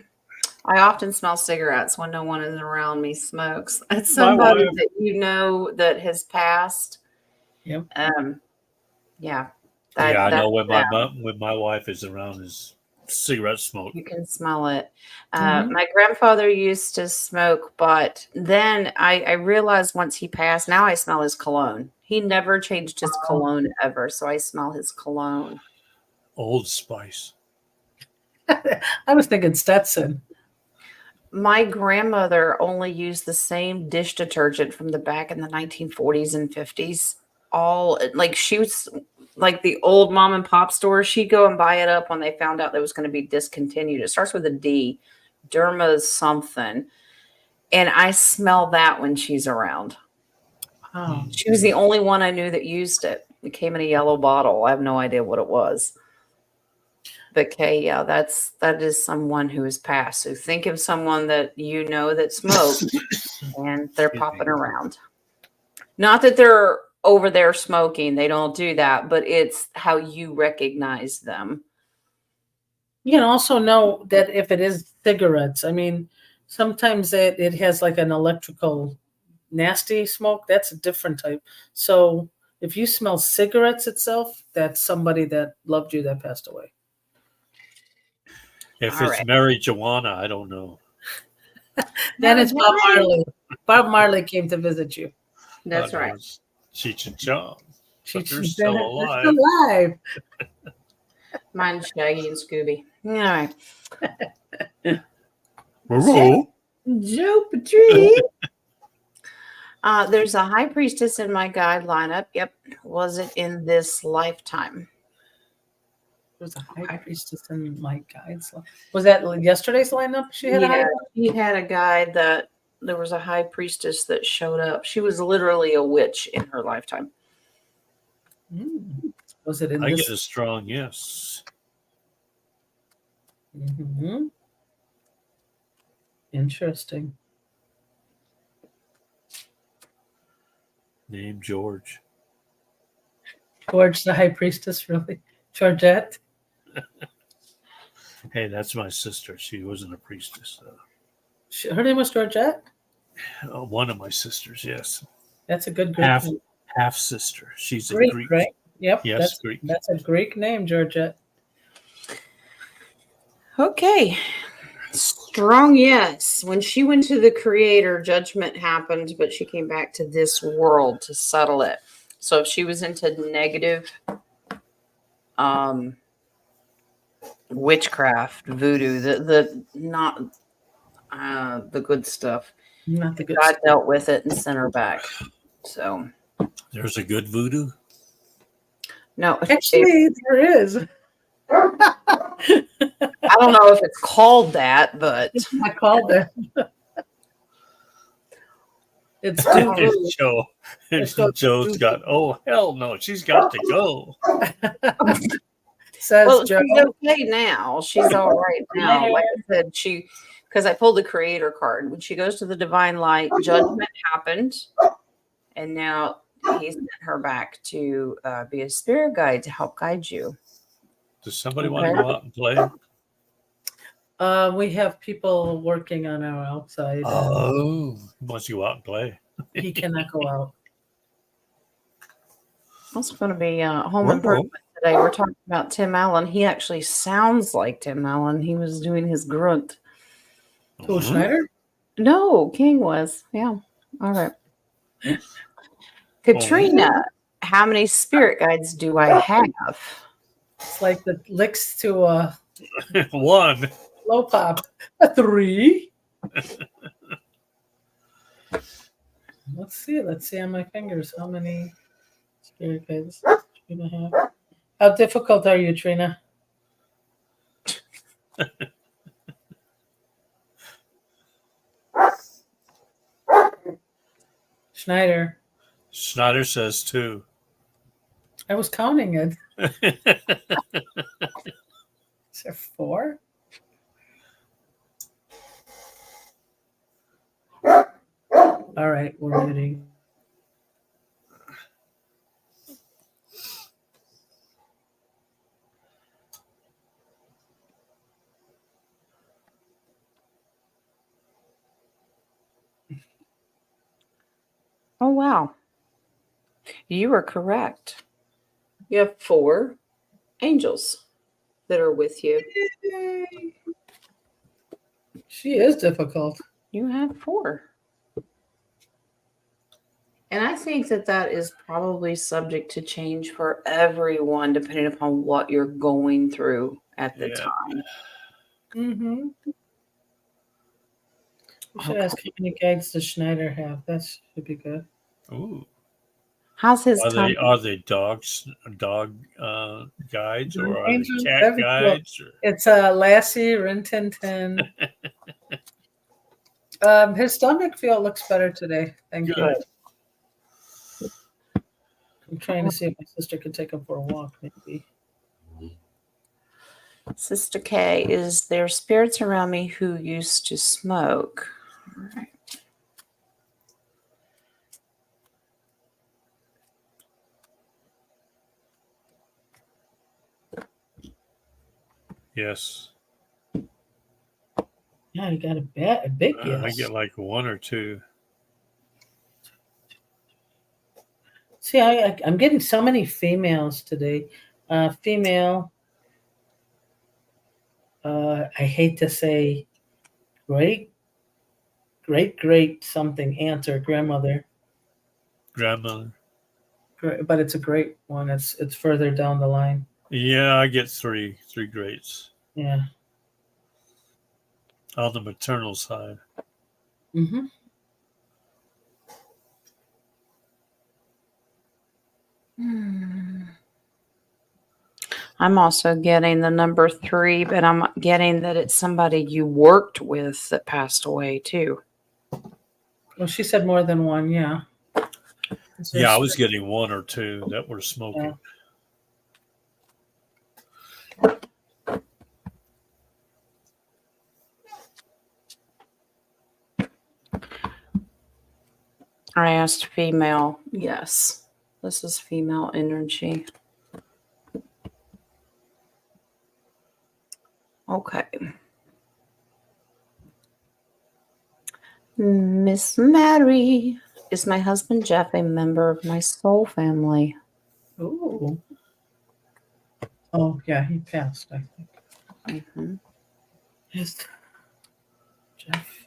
S1: I often smell cigarettes when no one is around me smokes. It's somebody
S2: wife.
S1: that that has passed.
S3: Yep.
S1: Yeah.
S2: I know when my wife is around is cigarette smoke.
S1: You can smell it.
S3: Mhm.
S1: My grandfather used to smoke, but then I realized once he passed, now I smell his cologne. He never changed his cologne ever, so I smell his cologne.
S2: Old Spice.
S3: I was thinking Stetson.
S1: My grandmother only used the same dish detergent from the back in the 1940s and 50s. All like she was like the old mom and pop store. She'd go and buy it up when they found out that it was going to be discontinued. It starts with a D, Derma's something. And I smell that when she's around.
S3: Wow.
S1: She was the only one I knew that used it. It came in a yellow bottle. I have no idea what it was. But Kay, yeah, that is someone who has passed. So think of someone that that smoked and they're popping around. Not that they're over there smoking. They don't do that, but it's how you recognize them.
S3: You can also know that if it is cigarettes, I mean, sometimes it has like an electrical nasty smoke. That's a different type. So if you smell cigarettes itself, that's somebody that loved you that passed away.
S2: If it's Mary Joanna, I don't know.
S3: Then it's Bob Marley. Bob Marley came to visit you.
S1: That's right.
S2: Cheech and Chong. But they're
S3: She's
S2: still alive.
S3: Still alive.
S1: Mine's Shaggy and Scooby. All right. Joe Tree. There's a high priestess in my guide lineup. Yep. Was it in this lifetime?
S3: There's a high priestess in my guides. Was that yesterday's lineup? She had
S1: a guide that there was a high priestess that showed up. She was literally a witch in her lifetime.
S3: Was it in
S2: I
S3: this?
S2: get a strong yes.
S3: Mm-hmm. Interesting.
S2: Name George.
S3: George, the high priestess, really? Georgette?
S2: Hey, that's my sister. She wasn't a priestess.
S3: Her name was Georgette?
S2: One of my sisters, yes.
S3: That's a good Greek name.
S2: Half sister. She's
S3: Greek,
S2: a Greek.
S3: Right? Yep.
S2: Yes, Greek.
S3: That's a Greek name, Georgette.
S1: Okay. Strong yes. When she went to the Creator, judgment happened, but she came back to this world to settle it. So if she was into negative witchcraft, voodoo, the not the good stuff.
S3: Not the good
S1: God
S3: stuff.
S1: dealt with it and sent her back. So
S2: there's a good voodoo?
S3: No, actually there is.
S1: I don't know if it's called that, but
S3: I called it. It's
S2: Joe. Joe's got, oh, hell no, she's got to go.
S3: Says Joe.
S1: She's okay now. She's all right now. Like I said, because I pulled the Creator card. When she goes to the divine light, judgment happened. And now he sent her back to be a spirit guide to help guide you.
S2: Does somebody want to go out and play?
S3: We have people working on our outside.
S2: Oh, he wants to go out and play.
S3: He cannot go out.
S1: It's going to be home improvement today. We're talking about Tim Allen. He actually sounds like Tim Allen. He was doing his grunt.
S3: Who, Schneider?
S1: No, King was. Yeah. All right. Katrina, how many spirit guides do I have?
S3: It's like the licks to a
S2: One.
S3: low pop. A 3. Let's see on my fingers how many spirit guides Trina have. How difficult are you, Trina? Schneider.
S2: Schneider says 2.
S3: I was counting it. Is there 4? All right, we're ready.
S1: Oh, wow. You were correct. You have 4 angels that are with you.
S3: Yay. She is difficult.
S1: You have 4. And I think that that is probably subject to change for everyone, depending upon what you're going through at the time.
S3: Mm-hmm. We should ask how many guides does Schneider have. That should be good.
S2: Ooh.
S1: How's his
S2: Are
S1: time?
S2: they dog guides, or are they
S3: Angel,
S2: cat
S3: every-
S2: guides? Or?
S3: It's Lassie, Rin Tin Tin. His stomach feel looks better today. Thank you.
S2: Good.
S3: I'm trying to see if my sister could take him for a walk, maybe.
S1: Sister K, is there spirits around me who used to smoke? All right.
S2: Yes.
S3: Yeah, you got a big yes.
S2: I get like 1 or 2.
S3: See, I'm getting so many females today. Female. I hate to say great something aunt or grandmother,
S2: Grandmother.
S3: but it's a great one. It's further down the line.
S2: Yeah, I get 3 greats
S3: Yeah.
S2: on the maternal side.
S3: Mm-hmm.
S1: I'm also getting the number 3, but I'm getting that it's somebody you worked with that passed away too.
S3: Well, she said more than one. Yeah.
S2: Yeah, I was getting 1 or 2 that were smoking.
S3: Yeah.
S1: I asked female. Yes, this is female energy. Okay. Miss Mary, is my husband Jeff a member of my soul family?
S3: Ooh. Oh yeah, he passed. I think.
S1: Mm-hmm.
S3: Yes. Jeff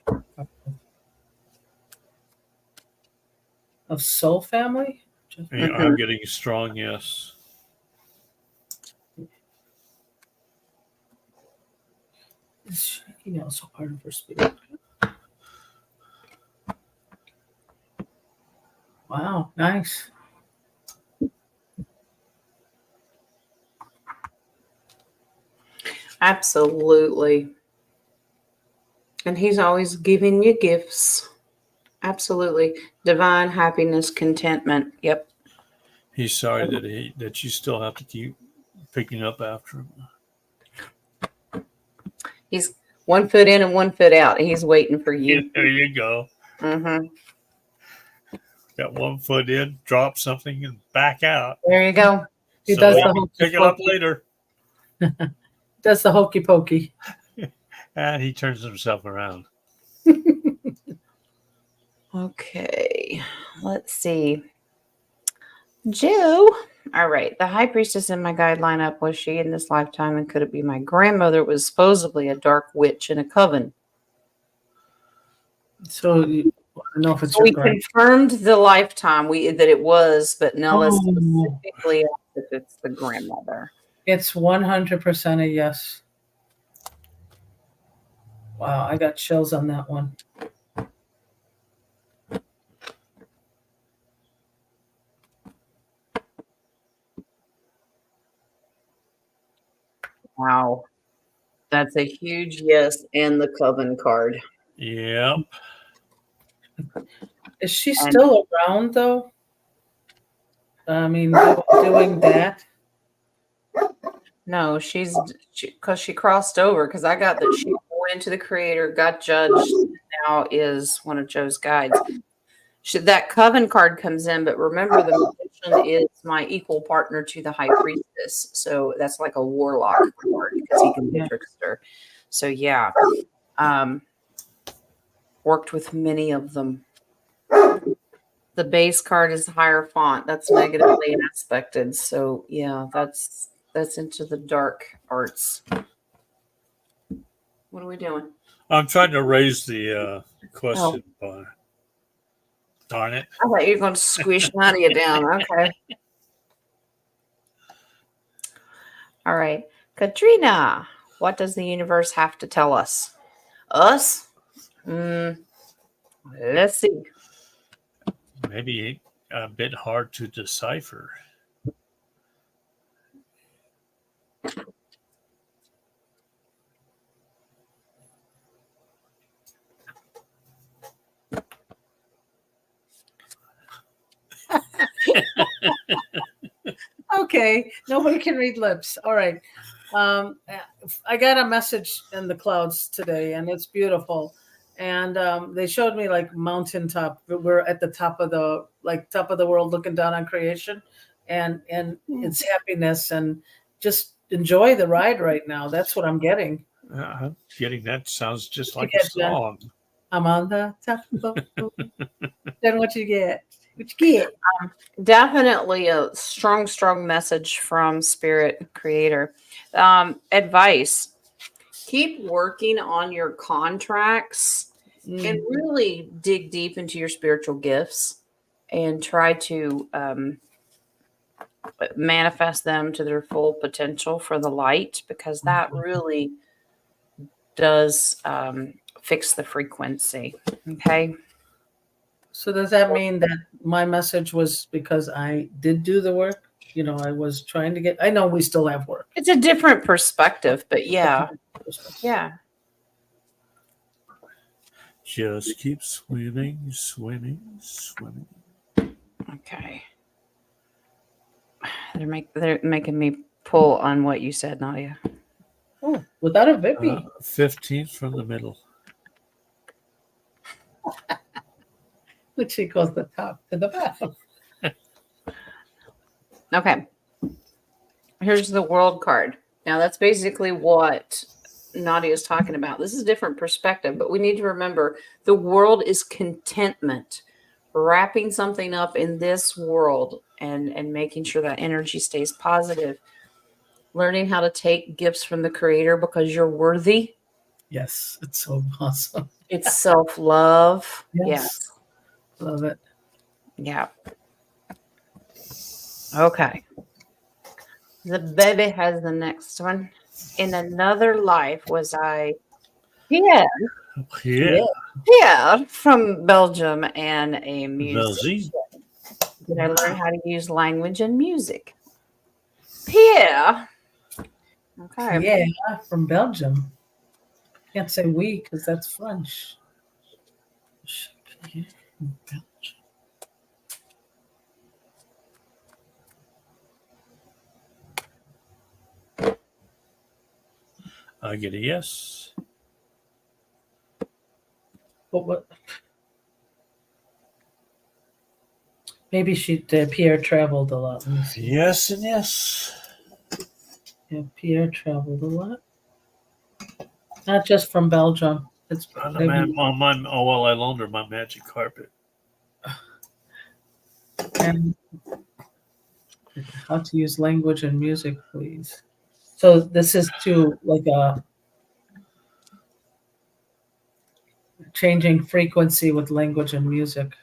S3: of Soul Family. Jeff.
S2: Yeah, I'm getting a strong yes.
S3: Is he also part of her spirit? Wow, nice.
S1: Absolutely. And he's always giving you gifts. Absolutely. Divine happiness, contentment. Yep.
S2: He's sorry that you still have to keep picking up after him.
S1: He's 1 foot in and 1 foot out. He's waiting for you.
S2: There you go.
S1: Mm-hmm.
S2: Got 1 foot in, drop something, and back out.
S1: There you go.
S3: He
S2: So
S3: does
S2: I
S3: the
S2: can
S3: hokey
S2: pick it up
S3: pokey.
S2: later.
S3: Does the hokey pokey.
S2: And he turns himself around.
S1: Okay. Let's see. Joe. All right. The high priestess in my guide lineup, was she in this lifetime, and could it be my grandmother was supposedly a dark witch in a coven?
S3: So I don't know if it's
S1: So we
S3: your grand.
S1: confirmed the lifetime that it was, but Nella
S3: Oh.
S1: specifically asked if it's the grandmother.
S3: It's 100% a yes. Wow, I got chills on that one.
S1: Wow. That's a huge yes, and the coven card.
S2: Yep.
S3: Is she still around though? I mean, doing that?
S1: No, because she crossed over, because I got that she went into the creator, got judged, and now is one of Joe's guides. That coven card comes in, but remember the magician is my equal partner to the high priestess. So that's like a warlock card because he can be a trickster. So yeah. Worked with many of them. The base card is Hierophant. That's negatively aspected. So yeah, that's into the dark arts. What are we doing?
S2: I'm trying to raise the question bar. Darn it.
S1: I thought you were going to squish Nadia down. Okay. All right. Katrina, what does the universe have to tell us? Us? Let's see.
S2: Maybe a bit hard to decipher.
S3: Okay, nobody can read lips. All right. I got a message in the clouds today, and it's beautiful. And they showed me like mountaintop. We're at the top of the world, looking down on creation, and it's happiness, and just enjoy the ride right now. That's what I'm getting.
S2: Getting that sounds just like a song.
S3: I'm on the top of the world. Then what you get? What you get?
S1: Definitely a strong message from Spirit Creator. Advice: keep working on your contracts and really dig deep into your spiritual gifts and try to manifest them to their full potential for the light, because that really does fix the frequency. Okay.
S3: So does that mean that my message was because I did do the work? You know, I was trying to I know we still have work.
S1: It's a different perspective, but yeah. Yeah.
S2: Just keep swimming.
S1: Okay. They're making me pull on what you said, Nadia.
S3: Oh, without a Vippy.
S2: 15th from the middle.
S3: Which equals the top to the bottom.
S1: Okay. Here's the world card. Now that's basically what Nadia is talking about. This is a different perspective, but we need to remember the world is contentment. Wrapping something up in this world and making sure that energy stays positive. Learning how to take gifts from the creator because you're worthy.
S3: Yes, it's so awesome.
S1: It's self-love. Yes.
S3: Love it.
S1: Yeah. Okay. The baby has the next one. In another life, was I Pierre from Belgium and a musician? Did I learn how to use language and music? Pierre. Okay.
S3: Yeah, from Belgium. Can't say we because that's French. Belgium.
S2: I get a yes.
S3: But what? Maybe Pierre traveled a lot.
S2: Yes and yes.
S3: Yeah, Pierre traveled a lot. Not just from Belgium. It's
S2: I loaned her my magic carpet.
S3: And How to use language and music, please. So this is to like a changing frequency with language and music.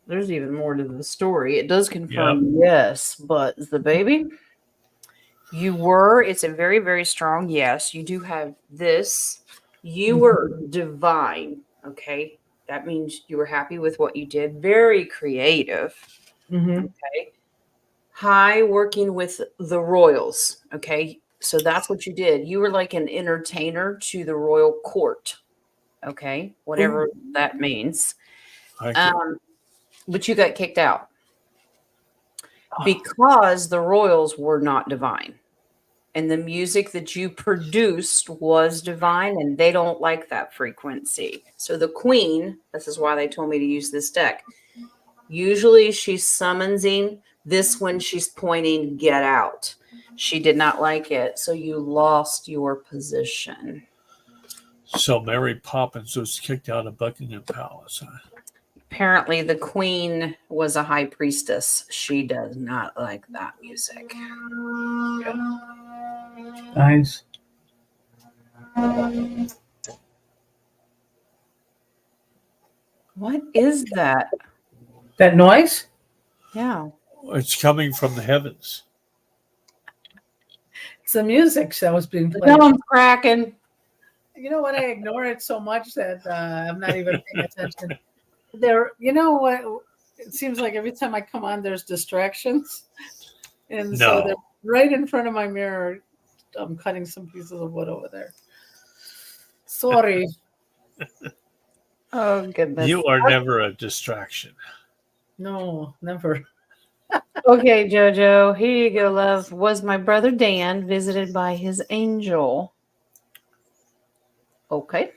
S1: There's even more to the story. It does confirm yes, but the baby, it's a very, very strong yes. You do have this. You were divine. Okay. That means you were happy with what you did. Very creative.
S3: Mm-hmm.
S1: Okay. High working with the royals. Okay. So that's what you did. You were like an entertainer to the royal court. Okay. Whatever that means. But you got kicked out because the royals were not divine. And the music that you produced was divine, and they don't like that frequency. So the queen, this is why they told me to use this deck. Usually she's summoning. This one she's pointing, get out. She did not like it, so you lost your position.
S2: So Mary Poppins was kicked out of Buckingham Palace. Huh?
S1: Apparently the queen was a high priestess. She does not like that music.
S3: Nice.
S1: What is that?
S3: That noise?
S1: Yeah.
S2: It's coming from the heavens.
S3: It's the music that was being played.
S1: No, I'm cracking.
S3: You know what? I ignore it so much that I'm not even paying attention. There, you know what? It seems like every time I come on, there's distractions, and so they're right in front of my mirror. I'm cutting some pieces of wood over there. Sorry.
S1: Oh goodness.
S2: You are never a distraction.
S3: No, never.
S1: Okay, Jojo, here you go, love. Was my brother Dan visited by his angel? Okay.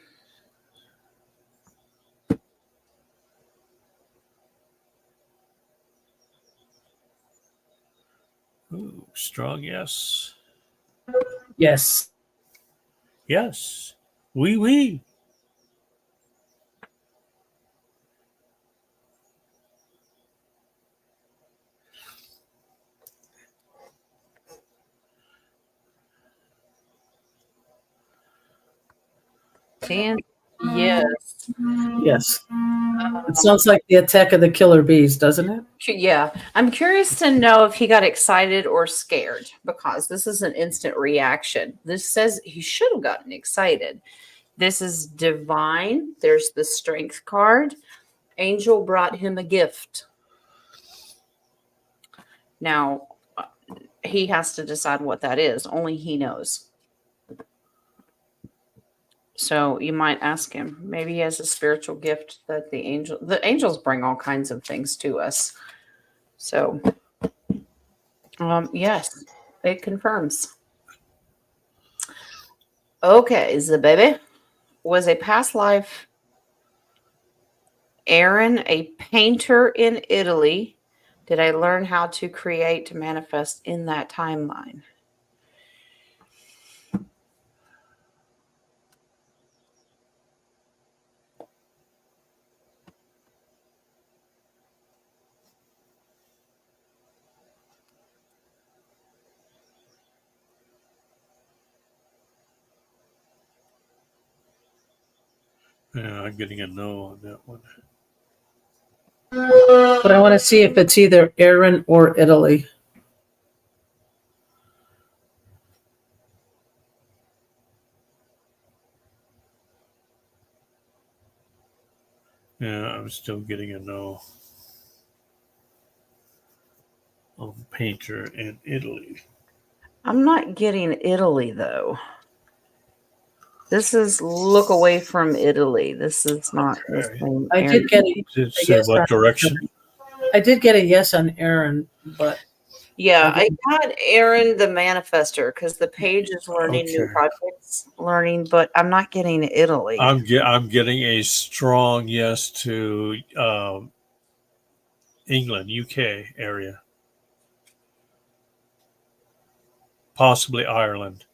S2: Ooh, strong yes.
S3: Yes.
S2: Yes. Oui, oui.
S1: Dan, yes.
S3: Yes. It sounds like the attack of the killer bees, doesn't it?
S1: Yeah. I'm curious to know if he got excited or scared because this is an instant reaction. This says he should have gotten excited. This is divine. There's the strength card. Angel brought him a gift. Now, he has to decide what that is. Only he knows. So you might ask him. Maybe he has a spiritual gift that the angels bring all kinds of things to us. So, yes, it confirms. Okay, the baby was a past life. Aaron, a painter in Italy. Did I learn how to create to manifest in that timeline?
S2: Yeah, I'm getting a no on that one.
S3: But I want to see if it's either Aaron or Italy.
S2: Yeah, I'm still getting a no on painter in Italy.
S1: I'm not getting Italy though. This is look away from Italy. This is not the same.
S3: I did get a
S2: Did it
S3: I
S2: say
S3: guess
S2: what
S3: on
S2: direction?
S3: I did get a yes on Aaron, but
S1: Yeah, I got Aaron the manifester because the page is learning new
S2: Okay.
S1: projects, but I'm not getting Italy.
S2: I'm getting a strong yes to England, UK area, possibly Ireland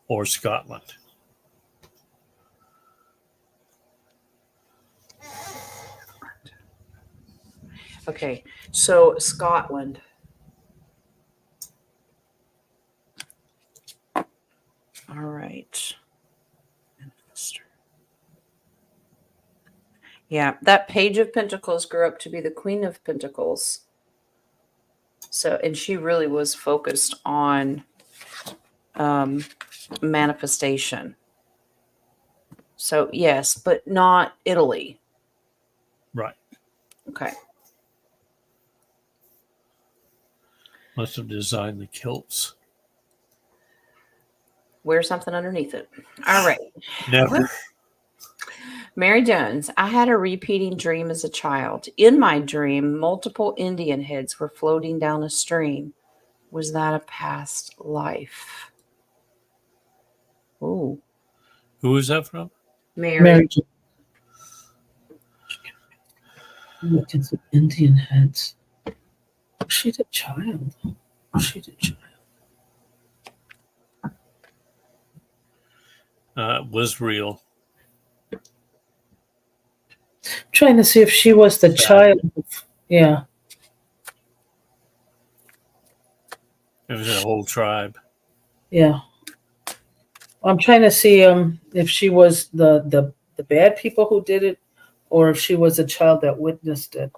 S2: or Scotland.
S1: Okay, so Scotland. All right. Yeah, that Page of Pentacles grew up to be the Queen of Pentacles. So, and she really was focused on manifestation. So, yes, but not Italy.
S2: Right.
S1: Okay.
S2: Must have designed the kilts.
S1: Wear something underneath it. All right.
S2: Never.
S1: Mary Jones, I had a repeating dream as a child. In my dream, multiple Indian heads were floating down a stream. Was that a past life? Oh,
S2: Who is that from?
S1: Mary.
S3: Look at the Indian heads. She's a child. She's a child.
S2: Was real.
S3: Trying to see if she was the child. Yeah.
S2: It was a whole tribe.
S3: Yeah. I'm trying to see if she was the bad people who did it, or if she was a child that witnessed it.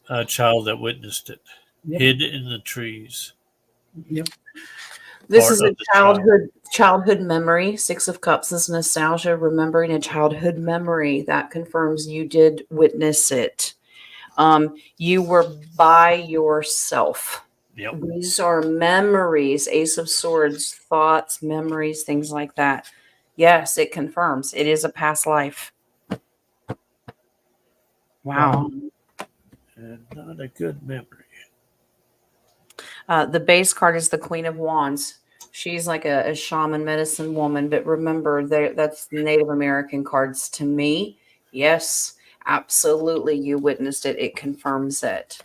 S2: A child that witnessed it.
S3: Yep.
S2: Hid in the trees.
S3: Yep.
S1: This
S2: Part
S1: is a
S2: of the tribe.
S1: childhood memory. Six of Cups is nostalgia, remembering a childhood memory. That confirms you did witness it. You were by yourself.
S2: Yep.
S1: These are memories, Ace of Swords, thoughts, memories, things like that. Yes, it confirms. It is a past life. Wow.
S2: And not a good memory.
S1: The base card is the Queen of Wands. She's like a shaman medicine woman, but remember, that's Native American cards to me. Yes, absolutely. You witnessed it. It confirms it.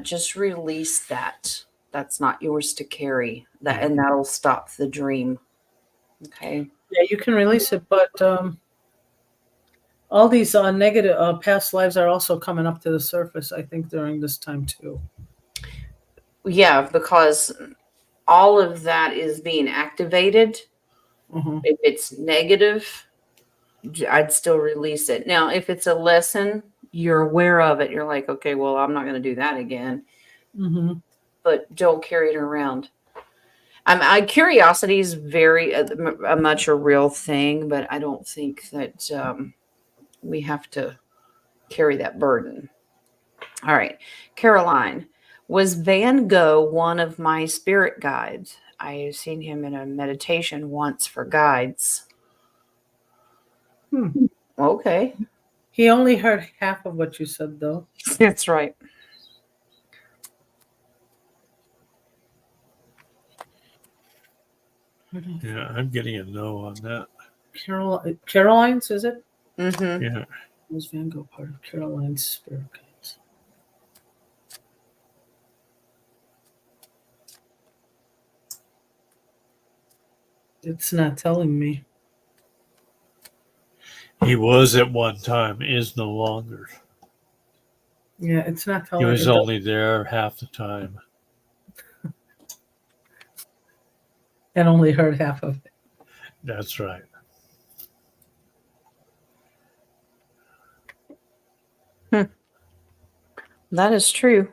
S1: Just release that. That's not yours to carry. That and that'll stop the dream. Okay.
S3: Yeah, you can release it, but all these negative past lives are also coming up to the surface, I think, during this time too.
S1: Yeah, because all of that is being activated.
S3: Mm-hmm.
S1: If it's negative, I'd still release it. Now, if it's a lesson, you're aware of it. You're like, okay, well, I'm not going to do that again.
S3: Mm-hmm.
S1: But don't carry it around. Curiosity is very much a real thing, but I don't think that we have to carry that burden. All right. Caroline, was Van Gogh one of my spirit guides? I have seen him in a meditation once for guides. Okay.
S3: He only heard half of what you said, though.
S1: That's right.
S2: Yeah, I'm getting a no on that.
S3: Caroline's, is it?
S1: Mm-hmm.
S2: Yeah.
S3: Was Van Gogh part of Caroline's spirit guides? It's not telling me.
S2: He was at one time, is no longer.
S3: Yeah, it's not
S2: He
S3: telling
S2: was
S3: me.
S2: only there half the time.
S3: And only heard half of it.
S2: That's right.
S1: That is true.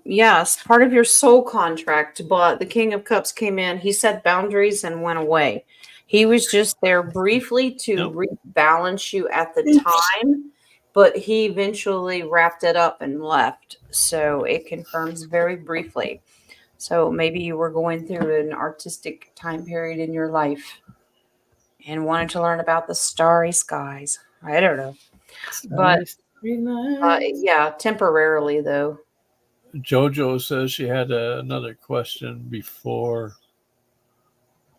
S1: Yes, part of your soul contract, but the King of Cups came in. He set boundaries and went away. He was just there briefly to rebalance you at the time, but he eventually wrapped it up and left. So it confirms very briefly. So maybe you were going through an artistic time period in your life and wanted to learn about the starry skies. I don't know. But yeah, temporarily though.
S2: Jojo says she had another question before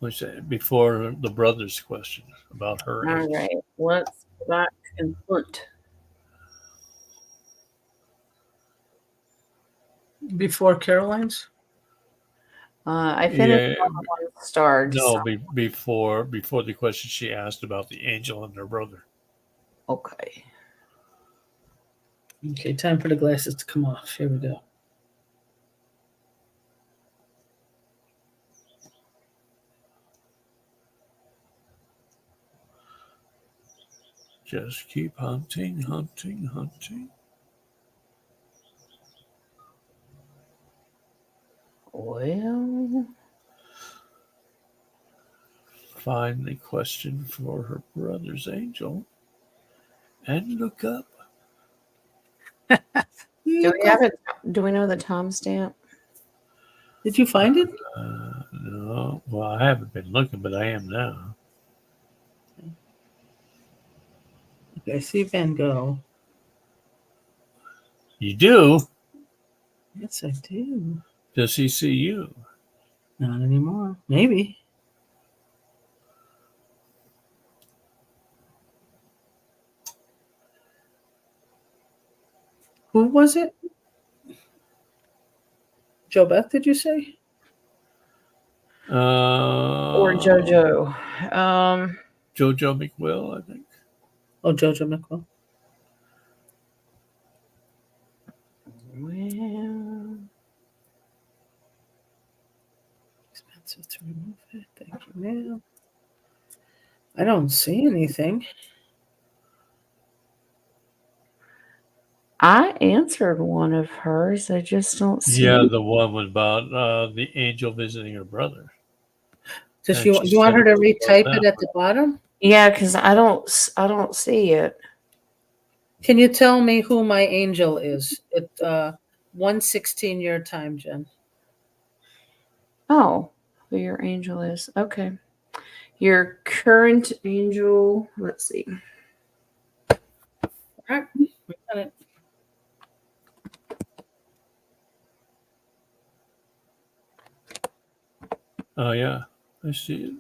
S2: the brother's question about her.
S1: All right, let's back and front.
S3: Before Caroline's?
S1: I finished on the one starred.
S2: No, before the question she asked about the angel and her brother.
S1: Okay.
S3: Okay, time for the glasses to come off. Here we go.
S2: Just keep hunting, hunting, hunting.
S1: Well,
S2: Find the question for her brother's angel and look up.
S1: do we have it? Do we know the timestamp?
S3: Did you find it?
S2: No. Well, I haven't been looking, but I am now.
S3: Okay, I see Van Gogh.
S2: You do?
S3: Yes, I do.
S2: Does he see you?
S3: Not anymore. Maybe. Who was it? Joe Beth, did you say?
S1: Or JoJo?
S2: JoJo McWill, I think.
S3: Oh, Jojo McCall.
S1: Well,
S3: Expensive to remove it. Thank you, ma'am. I don't see anything.
S1: I answered one of hers. I just don't see.
S2: Yeah,
S1: it.
S2: the one about the angel visiting her brother.
S3: Does
S2: And
S3: you
S2: she
S3: want her
S2: said
S3: to
S2: it
S3: retype
S2: about
S3: it at the bottom?
S1: Yeah, because I don't see it.
S3: Can you tell me who my angel is? At 1:16 your time, Jen.
S1: Oh, who your angel is? Okay, your current angel. Let's see.
S3: All right, we got it.
S2: Oh, yeah. I see it.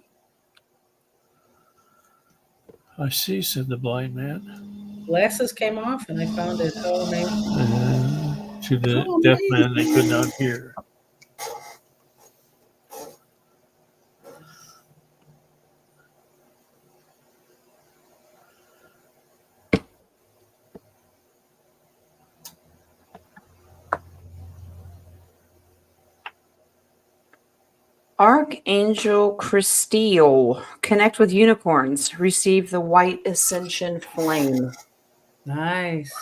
S2: I see, said the blind man.
S3: Glasses came off, and I found it. How amazing!
S2: To the
S3: How
S2: deaf man
S3: amazing.
S2: that could not hear.
S1: Archangel Christille, connect with unicorns. Receive the white ascension flame.
S3: Nice.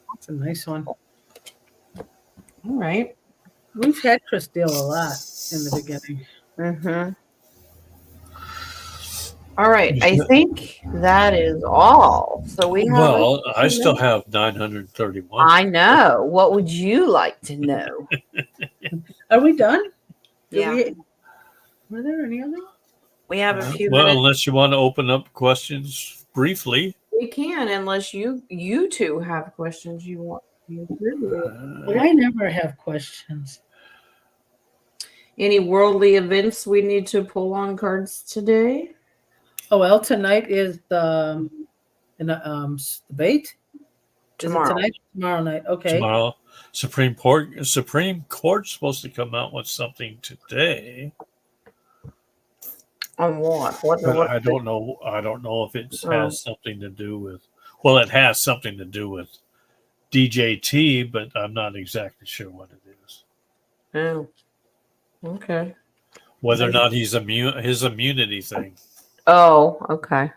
S3: That's a nice one.
S1: All right.
S3: We've had Christelle a lot in the beginning.
S1: Mm-hmm. All right. I think that is all. So we have.
S2: Well, I still have 931.
S1: I know. What would you like to know?
S3: Are we done?
S1: Yeah.
S3: Were there any other?
S1: We have a few
S2: Well,
S1: minutes.
S2: unless you want to open up questions briefly.
S1: We can, unless you two have questions you want.
S3: I never have questions.
S1: Any worldly events we need to pull on cards today?
S3: Oh well, tonight is the debate.
S1: Tomorrow.
S3: Is it tonight? Tomorrow night. Okay.
S2: Tomorrow, Supreme Court's supposed to come out with something today.
S1: On what?
S2: But I don't know. I don't know if it has something to do with. Well, it has something to do with DJT, but I'm not exactly sure what it is.
S1: Oh. Okay.
S2: Whether or not he's his immunity thing.
S1: Oh, okay.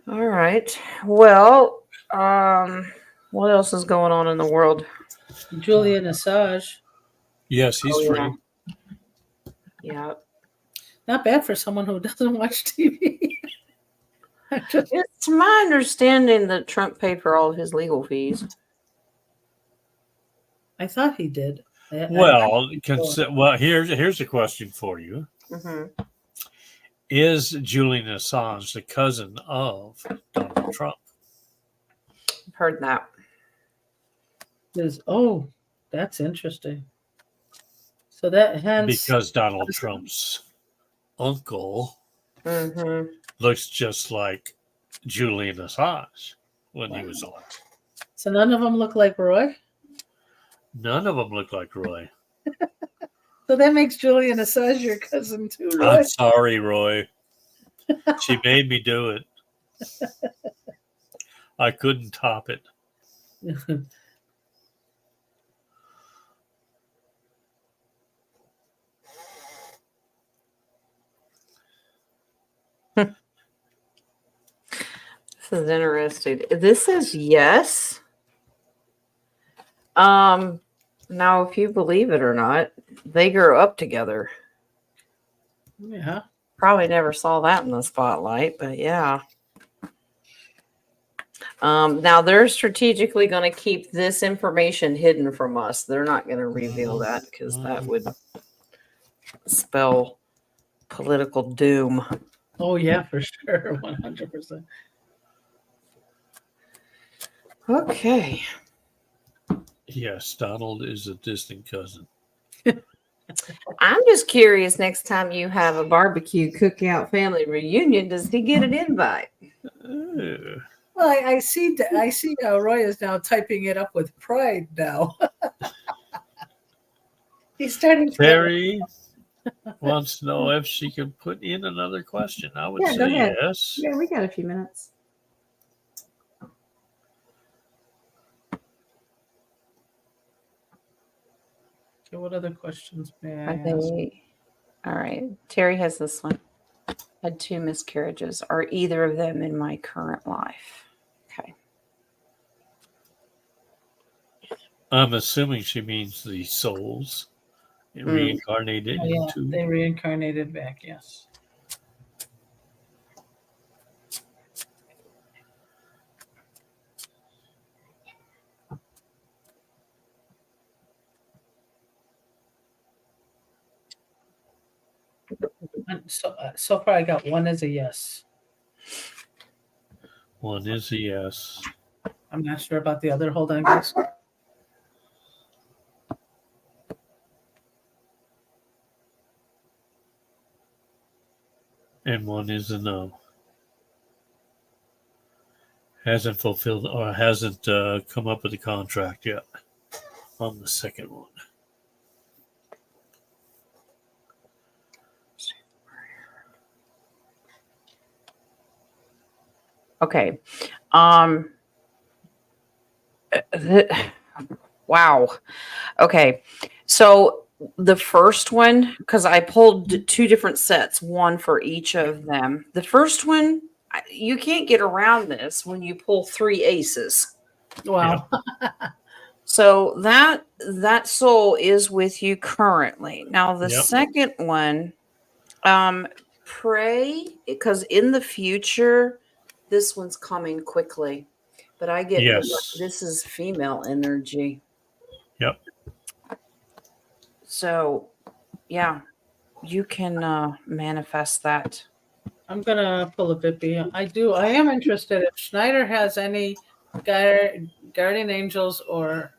S1: All right. Well, what else is going on in the world?
S3: Julian Assange.
S2: Yes, he's free.
S1: Yeah.
S3: Not bad for someone who doesn't watch TV.
S1: It's my understanding that Trump paid for all of his legal fees.
S3: I thought he did.
S2: Well, here's a question for you.
S1: Mm-hmm.
S2: Is Julian Assange the cousin of Donald Trump?
S1: I've heard that.
S3: That's interesting. So that hence
S2: Because Donald Trump's uncle looks just like Julian Assange when he was alive.
S3: So none of them look like Roy?
S2: None of them look like Roy.
S3: So that makes Julian Assange your cousin too, Roy.
S2: I'm sorry, Roy. She made me do it. I couldn't top it.
S1: This is interesting. This says yes. Now, if you believe it or not, they grew up together.
S3: Yeah.
S1: Probably never saw that in the spotlight, but yeah. Now they're strategically going to keep this information hidden from us. They're not going to reveal that because that would spell political doom.
S3: Oh yeah, for sure. 100%.
S1: Okay.
S2: Yes, Donald is a distant cousin.
S1: I'm just curious, next time you have a barbecue cookout family reunion, does he get an invite?
S3: Well, I see Roy is now typing it up with pride now. He's starting to
S2: Terry wants to know if she can put in another question. I would
S1: Yeah, go
S2: say
S1: ahead.
S2: yes.
S1: Yeah, we got a few minutes.
S3: Okay, what other questions may I ask?
S1: Okay. All right. Terry has this one. Had 2 miscarriages. Are either of them in my current life? Okay.
S2: I'm assuming she means the souls reincarnated
S3: Oh, yeah,
S2: into.
S3: they reincarnated back, yes. And so far I got one as a yes.
S2: One is a yes.
S3: I'm not sure about the other. Hold on, guys.
S2: And one is a no. Hasn't fulfilled or hasn't come up with a contract yet on the second one.
S1: Okay. Wow. Okay. So the first one, because I pulled 2 different sets, one for each of them. The first one, you can't get around this when you pull 3 aces.
S3: Wow.
S1: So that soul is with you currently. Now the
S2: Yep.
S1: second one, pray, because in the future, this one's coming quickly. But I get
S2: Yes.
S1: this is female energy.
S2: Yep.
S1: So, yeah, you can manifest that.
S3: I'm gonna pull a Bippy. I am interested if Schneider has any guardian angels or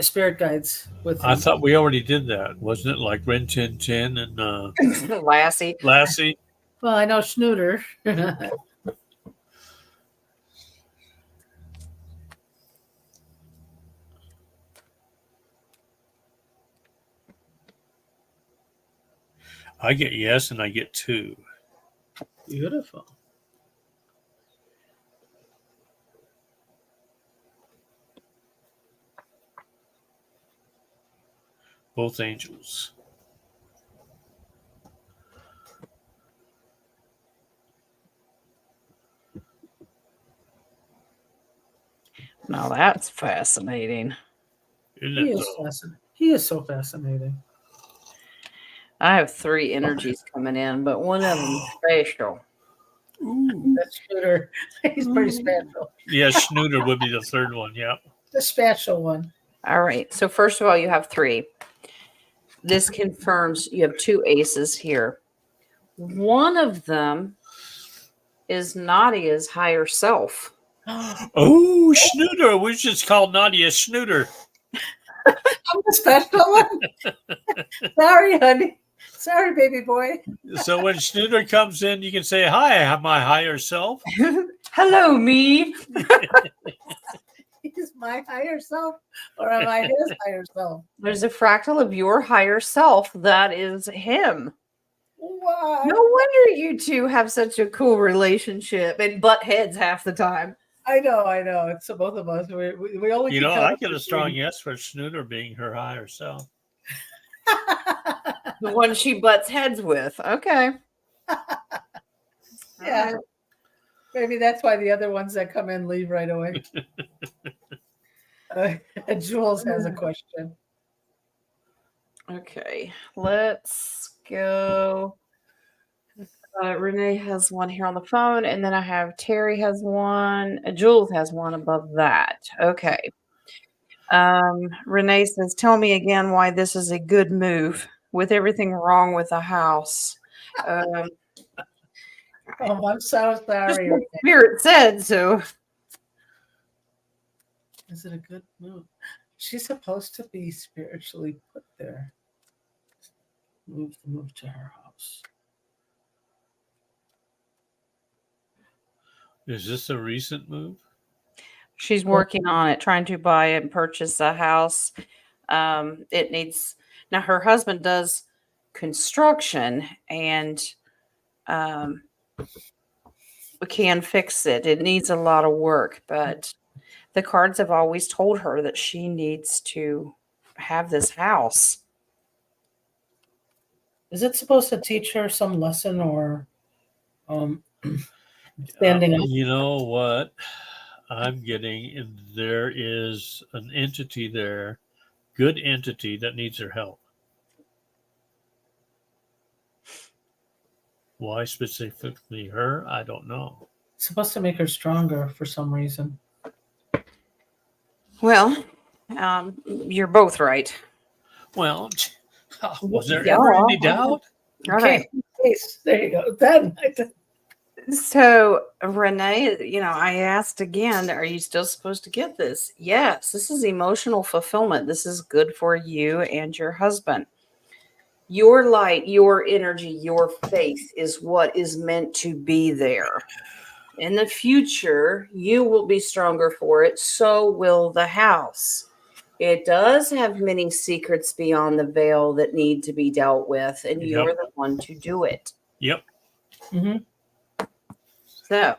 S3: spirit guides with him.
S2: I thought we already did that. Wasn't it like Rin Tin Tin and
S1: Lassie.
S2: Lassie?
S3: Well, I know Schnooter.
S2: I get yes and I get 2.
S3: Beautiful.
S2: Both angels.
S1: Now that's fascinating.
S2: Isn't
S3: He
S2: it,
S3: is
S2: though?
S3: fascinating. He is so fascinating.
S1: I have 3 energies coming in, but one of them is special.
S2: Ooh.
S3: That's Schnooter. He's pretty special.
S2: Yeah, Schnooter would be the third one. Yeah.
S3: The special one.
S1: All right. So first of all, you have 3. This confirms you have 2 aces here. One of them is Nadia's higher self.
S2: Oh, Schnooter. We should just call Nadia Schnooter.
S3: I'm the special one. Sorry, honey. Sorry, baby boy.
S2: So when Schnooter comes in, you can say, "Hi, I'm my higher self."
S1: Hello, me.
S3: He's my higher self, or am I his higher self?
S1: There's a fractal of your higher self. That is him.
S3: Why?
S1: No wonder you two have such a cool relationship and butt heads half the time.
S3: I know. It's the both of us. We only
S2: You
S3: keep
S2: know,
S3: count
S2: I
S3: of
S2: get a
S3: 3.
S2: strong yes for Snooter being her higher self.
S1: The one she butts heads with. Okay.
S3: Yeah. Maybe that's why the other ones that come in leave right away. Jules has a question.
S1: Okay. Let's go. Renee has one here on the phone, and then I have Terry has one. Jules has one above that. Okay. Renee says, "Tell me again why this is a good move with everything wrong with the house." Um,
S3: Oh, I'm so
S1: just
S3: sorry.
S1: what Spirit said so.
S3: Is it a good move? She's supposed to be spiritually put there. Move to her house.
S2: Is this a recent move?
S1: She's working on it, trying to buy and purchase a house. It needs now. Her husband does construction and we can fix it. It needs a lot of work, but the cards have always told her that she needs to have this house.
S3: Is it supposed to teach her some lesson or standing up?
S2: You know what I'm getting? There is an entity there, good entity that needs her help. Why specifically her? I don't know.
S3: It's supposed to make her stronger for some reason.
S1: Well, you're both right.
S2: Well, was there
S1: Yeah.
S2: ever any doubt?
S1: All right.
S3: Case. There you go. Then
S1: So, Renee, I asked again, are you still supposed to get this? Yes, this is emotional fulfillment. This is good for you and your husband. Your light, your energy, your faith is what is meant to be there. In the future, you will be stronger for it. So will the house. It does have many secrets beyond the veil that need to be dealt with, and you're
S2: Yep.
S1: the one to do it.
S2: Yep.
S1: So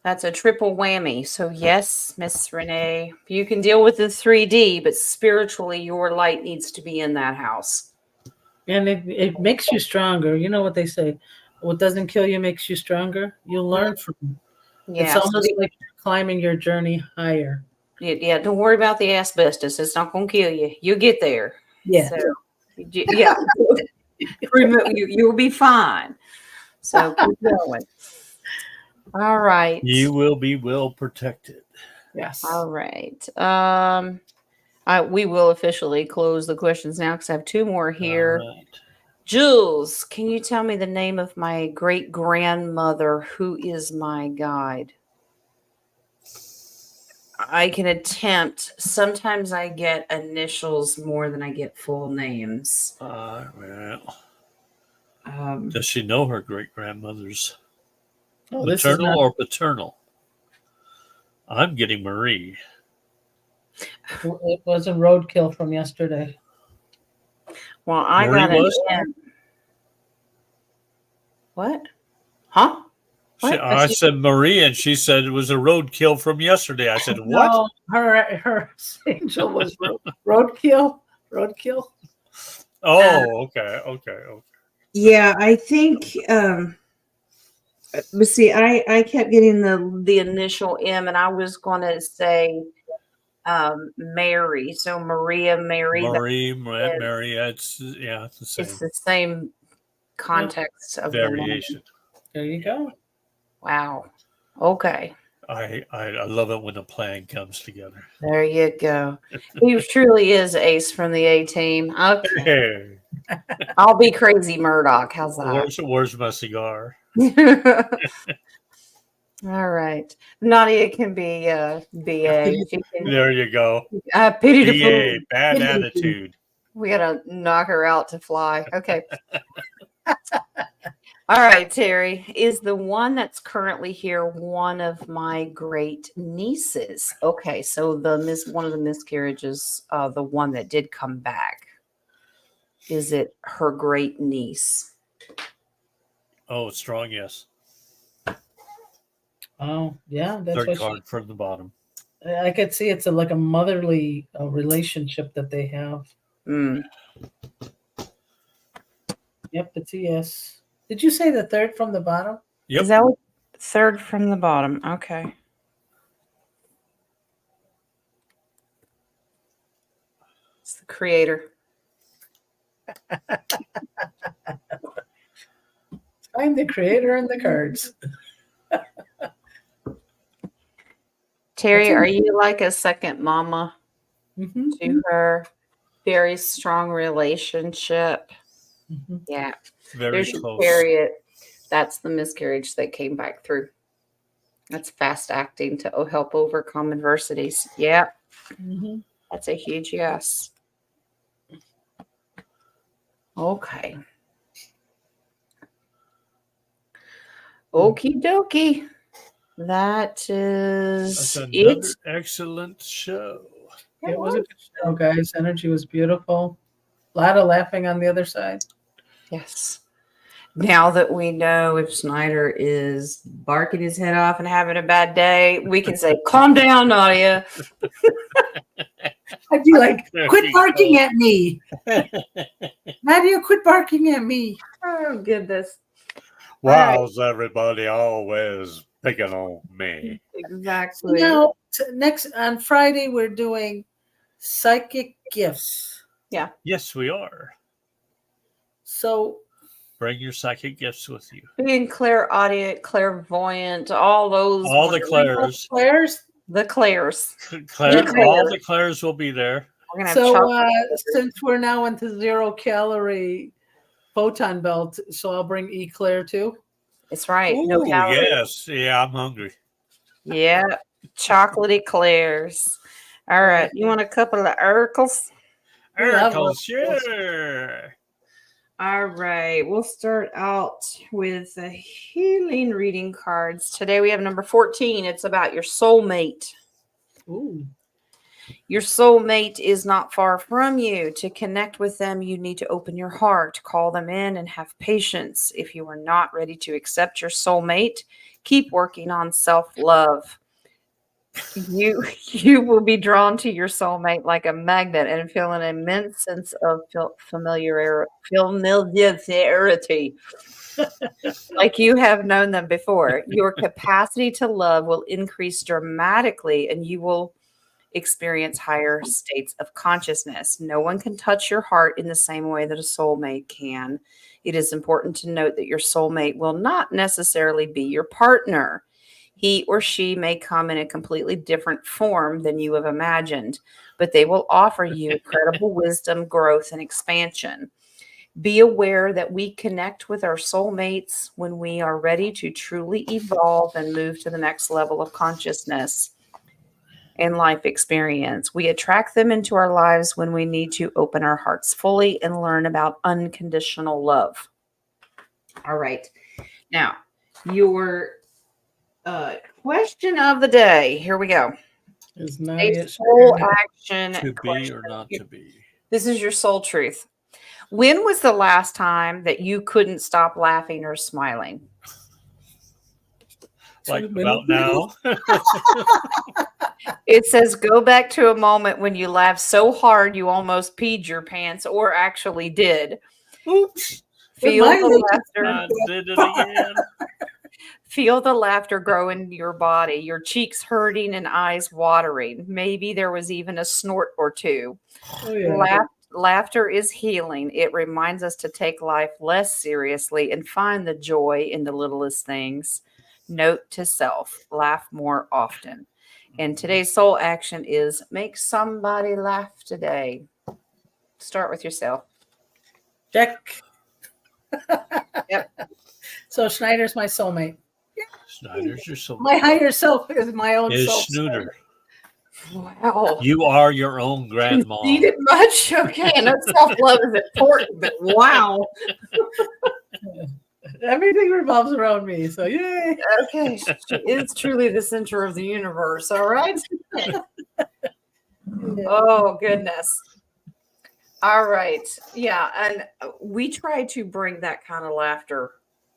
S1: that's a triple whammy. So yes, Miss Renee, you can deal with the 3D, but spiritually, your light needs to be in that house.
S3: and it makes you stronger. You know what they say? What doesn't kill you makes you stronger. You learn from it.
S1: Yeah,
S3: It's almost like you're climbing your journey higher.
S1: yeah. Don't worry about the asbestos; it's not going to kill you. You'll get there.
S3: Yeah.
S1: So, yeah, you'll be fine. So keep going. All right.
S2: You will be well protected.
S3: Yes.
S1: All right. We will officially close the questions now because I have 2 more here.
S2: All right.
S1: Jules, can you tell me the name of my great grandmother who is my guide? I can attempt. Sometimes I get initials more than I get full names.
S2: Well,
S1: Um,
S2: does she know her great grandmother's
S3: Oh, this is
S2: maternal
S3: not.
S2: or paternal? I'm getting Marie.
S3: It was a roadkill from yesterday.
S1: well, I
S2: Marie
S1: got an
S2: was?
S1: M. What? Huh? What?
S2: I said Marie, and she said it was a roadkill from yesterday. I said, what?
S3: No, her angel was roadkill. Roadkill.
S2: Oh, okay.
S1: Yeah, I think. But see, I kept getting the initial M, and I was going to say Mary. So Maria, Mary.
S2: Mary. It's the same.
S1: It's the same context of
S2: Variation.
S3: There you go.
S1: Wow. Okay.
S2: I love it when a plan comes together.
S1: There you go. He truly is Ace from the A team. Okay.
S2: Hey,
S1: I'll be Crazy Murdoch. How's that?
S2: where's my cigar?
S1: All right. Nadia can be BA. She can,
S2: There you go.
S1: pity the
S2: BA,
S1: fool.
S2: bad
S1: Pity the fool.
S2: attitude.
S1: We gotta knock her out to fly. Okay. All right, Terry. Is the one that's currently here one of my great nieces? Okay, so one of the miscarriages, the one that did come back. Is it her great niece?
S2: Oh, strong yes.
S3: Oh, yeah, that's
S2: Third
S3: what
S2: card from the bottom.
S3: I could see. It's like a motherly relationship that they have.
S1: Mm.
S3: Yep, it's a yes. Did you say the third from the bottom?
S2: Yep.
S1: Is that what, third from the bottom? Okay. It's the creator.
S3: I'm the creator and the cards.
S1: Terry,
S3: That's
S1: are you like a second mama
S3: Mm-hmm.
S1: to her? Very strong relationship.
S3: Mm-hmm.
S1: Yeah.
S2: Very
S1: There's your
S2: close.
S1: chariot. That's the miscarriage that came back through. That's fast acting to help overcome adversities. Yeah.
S3: Mm-hmm.
S1: That's a huge yes. Okay. Okie dokie. That is
S2: That's another
S1: it.
S2: excellent show.
S3: It was a good show, guys. Energy was beautiful. A lot of laughing on the other side.
S1: Yes. Now that we know if Snyder is barking his head off and having a bad day, we can say, calm down, Nadia.
S3: I'd be like,
S2: There
S3: quit
S2: you
S3: barking
S2: go.
S3: at me. Nadia, quit barking at me.
S1: Oh, goodness.
S2: Why's everybody always picking on me?
S1: Exactly.
S3: Now, next on Friday, we're doing psychic gifts.
S2: Yes, we are.
S3: So,
S2: Bring your psychic gifts with you.
S1: Being clairaudient, clairvoyant, all those.
S2: All the
S1: wonderful-
S2: Claires.
S3: Claire's.
S1: The Claires.
S2: Claire,
S1: Claire.
S2: all the Claires will be there.
S1: We're going to have
S3: So,
S1: chocolate.
S3: since we're now into 0-calorie photon belt, so I'll bring Eclair too.
S1: It's right. No
S2: Ooh,
S1: calories.
S2: yes. Yeah, I'm hungry.
S1: Yeah. Chocolatey Claires. All right. You want a couple of Urkels?
S3: We love
S2: Oracle,
S3: Oracles.
S2: sure.
S1: All right. We'll start out with the healing reading cards. Today we have number 14. It's about your soulmate.
S3: Ooh.
S1: Your soulmate is not far from you. To connect with them, you need to open your heart, call them in, and have patience. If you are not ready to accept your soulmate, keep working on self-love. You will be drawn to your soulmate like a magnet and feel an immense sense of familiarity, like you have known them before. Your capacity to love will increase dramatically, and you will experience higher states of consciousness. No one can touch your heart in the same way that a soulmate can. It is important to note that your soulmate will not necessarily be your partner. He or she may come in a completely different form than you have imagined, but they will offer you incredible wisdom, growth, and expansion. Be aware that we connect with our soulmates when we are ready to truly evolve and move to the next level of consciousness and life experience. We attract them into our lives when we need to open our hearts fully and learn about unconditional love. All right. Now, your question of the day. Here we go.
S3: Is
S1: A
S3: Nadia
S1: soul action
S2: To be
S1: question.
S2: or not to be.
S1: This is your soul truth. When was the last time that you couldn't stop laughing or smiling?
S2: Like about now.
S1: It says go back to a moment when you laughed so hard you almost peed your pants or actually did.
S2: Oops.
S1: Feel
S3: Mine
S1: the
S3: is-
S1: laughter.
S2: I did it again.
S1: Feel the laughter grow in your body, your cheeks hurting and eyes watering. Maybe there was even a snort or two.
S3: Oh, yeah.
S1: Laughter is healing. It reminds us to take life less seriously and find the joy in the littlest things. Note to self, laugh more often. And today's soul action is make somebody laugh today. Start with yourself.
S3: Check.
S1: Yep.
S3: So Schneider's my soulmate.
S2: Snyder's your soul.
S3: My higher self is my own
S2: Is
S3: self.
S2: Snooter.
S1: Wow.
S2: You are your own grandma.
S1: Conceited much? Okay, I know self-love is important, but wow.
S3: Everything revolves around me. So yay.
S1: Okay, she is truly the center of the universe, all right? Oh, goodness. All right. Yeah. And we try to bring that kind of laughter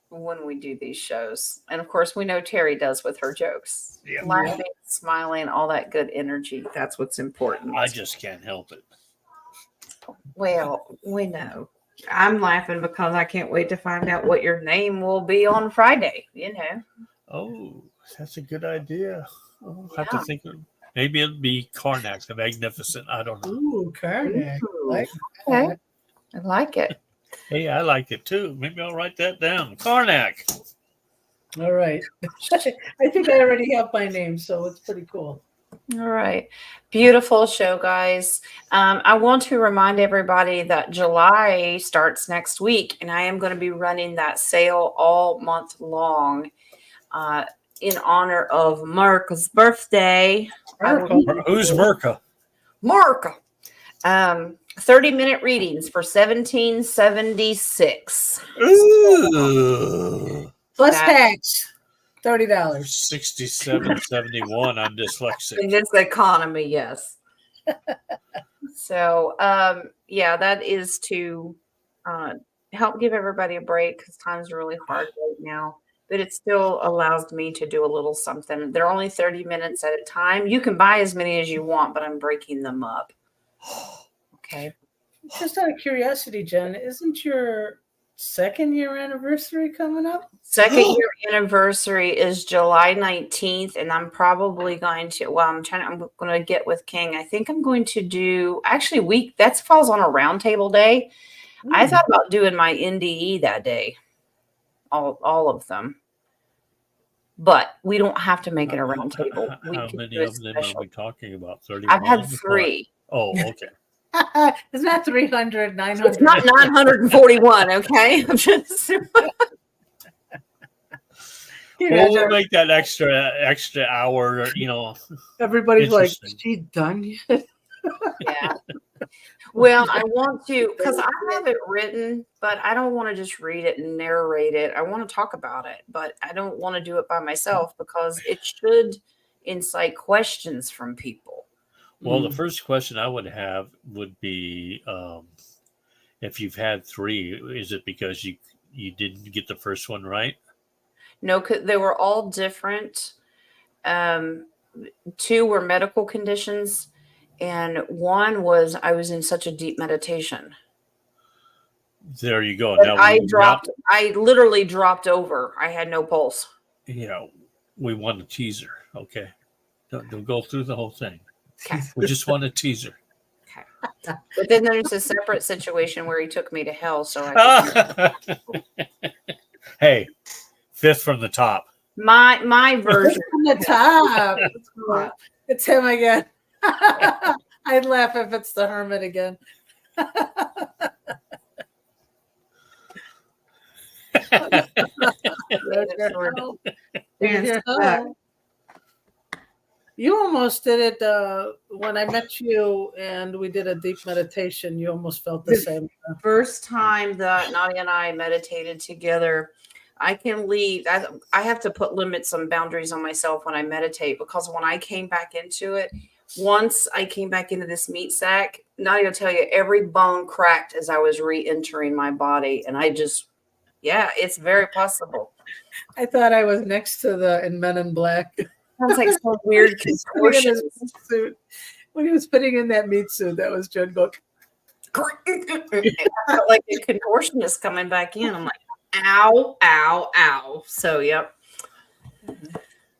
S1: when we do these shows. And of course, we know Terry does with her jokes.
S2: Yeah.
S1: Laughing, smiling, all that good energy. That's what's important.
S2: I just can't help it.
S1: Well, we know. I'm laughing because I can't wait to find out what your name will be on Friday, you know.
S2: Oh, that's a good idea. I'll have
S1: Yeah.
S2: to think of maybe it'll be Karnak the Magnificent. I don't know.
S3: Ooh, Karnak.
S1: Ooh,
S3: Like
S1: okay.
S3: that.
S1: I like it.
S2: Hey, I like it too. Maybe I'll write that down. Karnak.
S3: All right. I think I already have my name, so it's pretty cool.
S1: All right. Beautiful show, guys. I want to remind everybody that July starts next week, and I am going to be running that sale all month long in honor of Mark's birthday.
S2: Who's Merca?
S1: Mark. 30-minute readings for $17.76.
S2: Ooh.
S3: Plus
S1: That-
S3: tax, $30.
S2: $67.71. I'm
S1: In
S2: dyslexic.
S1: this economy, yes. So, yeah, that is to help give everybody a break because times are really hard right now. But it still allows me to do a little something. They're only 30 minutes at a time. You can buy as many as you want, but I'm breaking them up. Okay.
S3: Just out of curiosity, Jen, isn't your second-year anniversary coming up?
S1: Second year anniversary is July 19th, and I'm probably going to, I'm going to get with King. I think I'm going to do, actually, that falls on a roundtable day. I thought about doing my NDE that day, all of them. But we don't have to make it a roundtable.
S2: How many of them are we talking about? 31?
S1: I've had 3.
S2: Oh, okay.
S3: It's not 300, 900.
S1: It's not 941, okay? I'm just
S2: Well, we'll make that extra hour,
S3: Everybody's like,
S2: Interesting.
S3: she done yet?
S1: yeah. Well, I want to, because I have it written, but I don't want to just read it and narrate it. I want to talk about it, but I don't want to do it by myself because it should incite questions from people.
S2: Well, the first question I would have would be if you've had 3, is it because you didn't get the first one right?
S1: No, they were all different. 2 were medical conditions, and 1 was I was in such a deep meditation.
S2: There you go.
S1: But
S2: Now
S1: I literally dropped over. I had no pulse.
S2: We want a teaser. Okay, don't go through the whole thing.
S1: Okay.
S2: We just want a teaser.
S1: Okay. But then there's a separate situation where he took me to hell. So
S2: Hey, 5th from the top.
S1: my version
S3: From the top. It's him again. I'd laugh if it's the hermit again. You almost did it when I met you and we did a deep meditation. You almost felt the same.
S1: First time that Nadia and I meditated together, I can leave. I have to put limits and boundaries on myself when I meditate because when I came back into it, once I came back into this meat sack, Nadia will tell you every bone cracked as I was re-entering my body. And it's very possible.
S3: I thought I was next to in Men in Black.
S1: Sounds like some weird contortion.
S3: When he was putting in that meat suit, that was Jen Book.
S1: I felt like a contortionist coming back in. I'm like, ow, ow, ow. So, yep.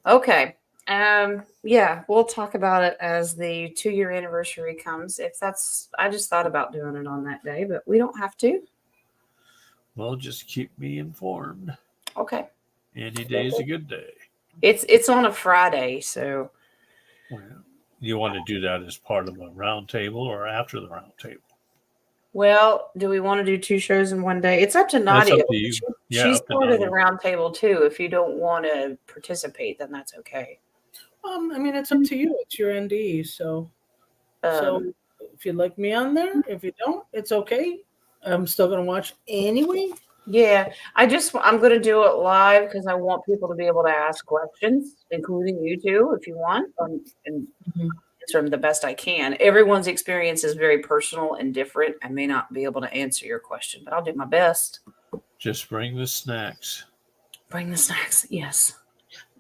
S1: Okay. We'll talk about it as the 2-year anniversary comes. I just thought about doing it on that day, but we don't have to.
S2: Well, just keep me informed.
S1: Okay.
S2: Any day is a good day.
S1: It's on a Friday, so.
S2: Well, you want to do that as part of a round table or after the round table?
S1: Well, do we want to do 2 shows in one day? It's up to Nadia.
S2: That's up to you.
S1: She's part of the round table too. If you don't want to participate, then that's okay.
S3: It's up to you. It's your ND, so if you'd like me on there, if you don't, it's okay. I'm still gonna watch anyway.
S1: Yeah, I'm going to do it live because I want people to be able to ask questions, including you two, if you want. And answer them the best I can. Everyone's experience is very personal and different. I may not be able to answer your question, but I'll do my best.
S2: Just bring the snacks.
S1: Bring the snacks. Yes.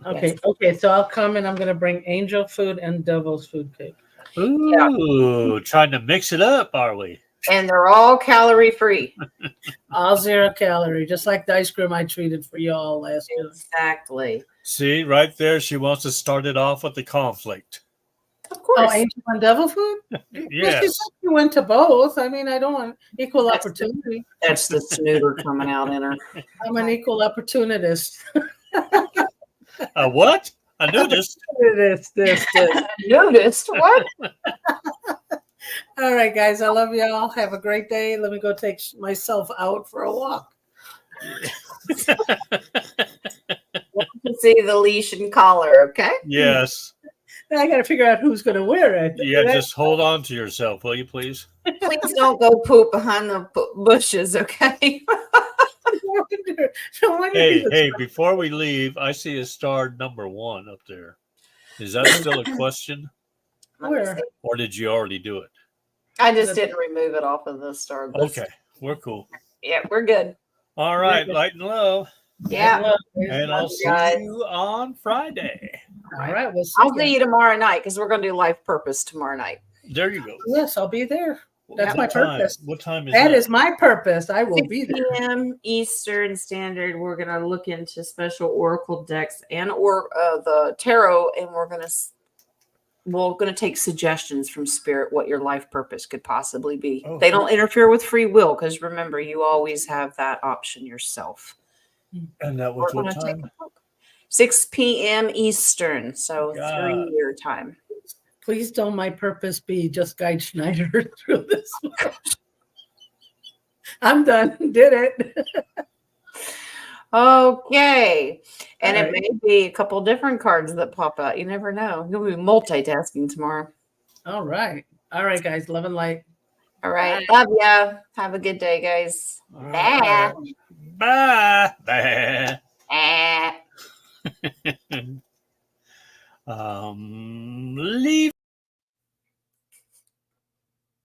S3: Okay.
S1: Yes.
S3: Okay. So I'll come and I'm going to bring angel food and devil's food cake.
S2: Ooh, trying to mix it up, are we?
S1: And they're all calorie free.
S3: All 0 calorie, just like the ice cream I treated for y'all last year.
S1: Exactly.
S2: See, right there, she wants to start it off with the conflict.
S1: Of course.
S3: Oh, angel and devil food?
S2: Yes.
S3: She said she went to both. I mean, I don't want equal
S1: That's
S3: opportunity.
S1: That's the snooter coming out in her.
S3: I'm an equal opportunist.
S2: A what? A nudist?
S3: This.
S1: Noticed what?
S3: All right, guys. I love y'all. Have a great day. Let me go take myself out for a walk.
S1: See the leash and collar, okay?
S2: Yes.
S3: Now I got to figure out who's going to wear it.
S2: Yeah, just hold on to yourself, will you, please?
S1: Please don't go poop behind the bushes, okay?
S2: Hey, before we leave, I see a star number 1 up there. Is that still a question?
S3: Where?
S2: Or did you already do it?
S1: I just didn't remove it off of the star list.
S2: Okay, we're cool.
S1: Yeah, we're good.
S2: All right, light and love.
S1: Yeah.
S2: And I'll see you on Friday.
S3: All right. We'll see
S1: I'll see you tomorrow night because we're going to do life purpose tomorrow night.
S2: There you go.
S3: Yes, I'll be there. That's my
S2: time?
S3: purpose.
S2: What time is
S3: That is my purpose. I will
S1: 6
S3: be there.
S1: p.m. Eastern Standard. We're going to look into special oracle decks and the tarot, and we're going to take suggestions from Spirit what your life purpose could possibly be.
S2: Oh,
S1: they don't interfere with free will because remember, you always have that option yourself.
S2: And that was
S1: We're
S2: what
S1: gonna take
S2: time?
S1: a look. 6 p.m. Eastern, so
S2: God.
S1: 3 your time.
S3: Please don't my purpose be just guide Schneider through this one. I'm done. Did it.
S1: Okay. And
S3: All
S1: it may be a couple different cards that pop out. You never know. You'll be multitasking tomorrow.
S3: All right. All right, guys. Love and light.
S1: All right. Love ya. Have a good day, guys. Bye.
S2: Bye. Bye.
S1: Bye.
S2: Leave.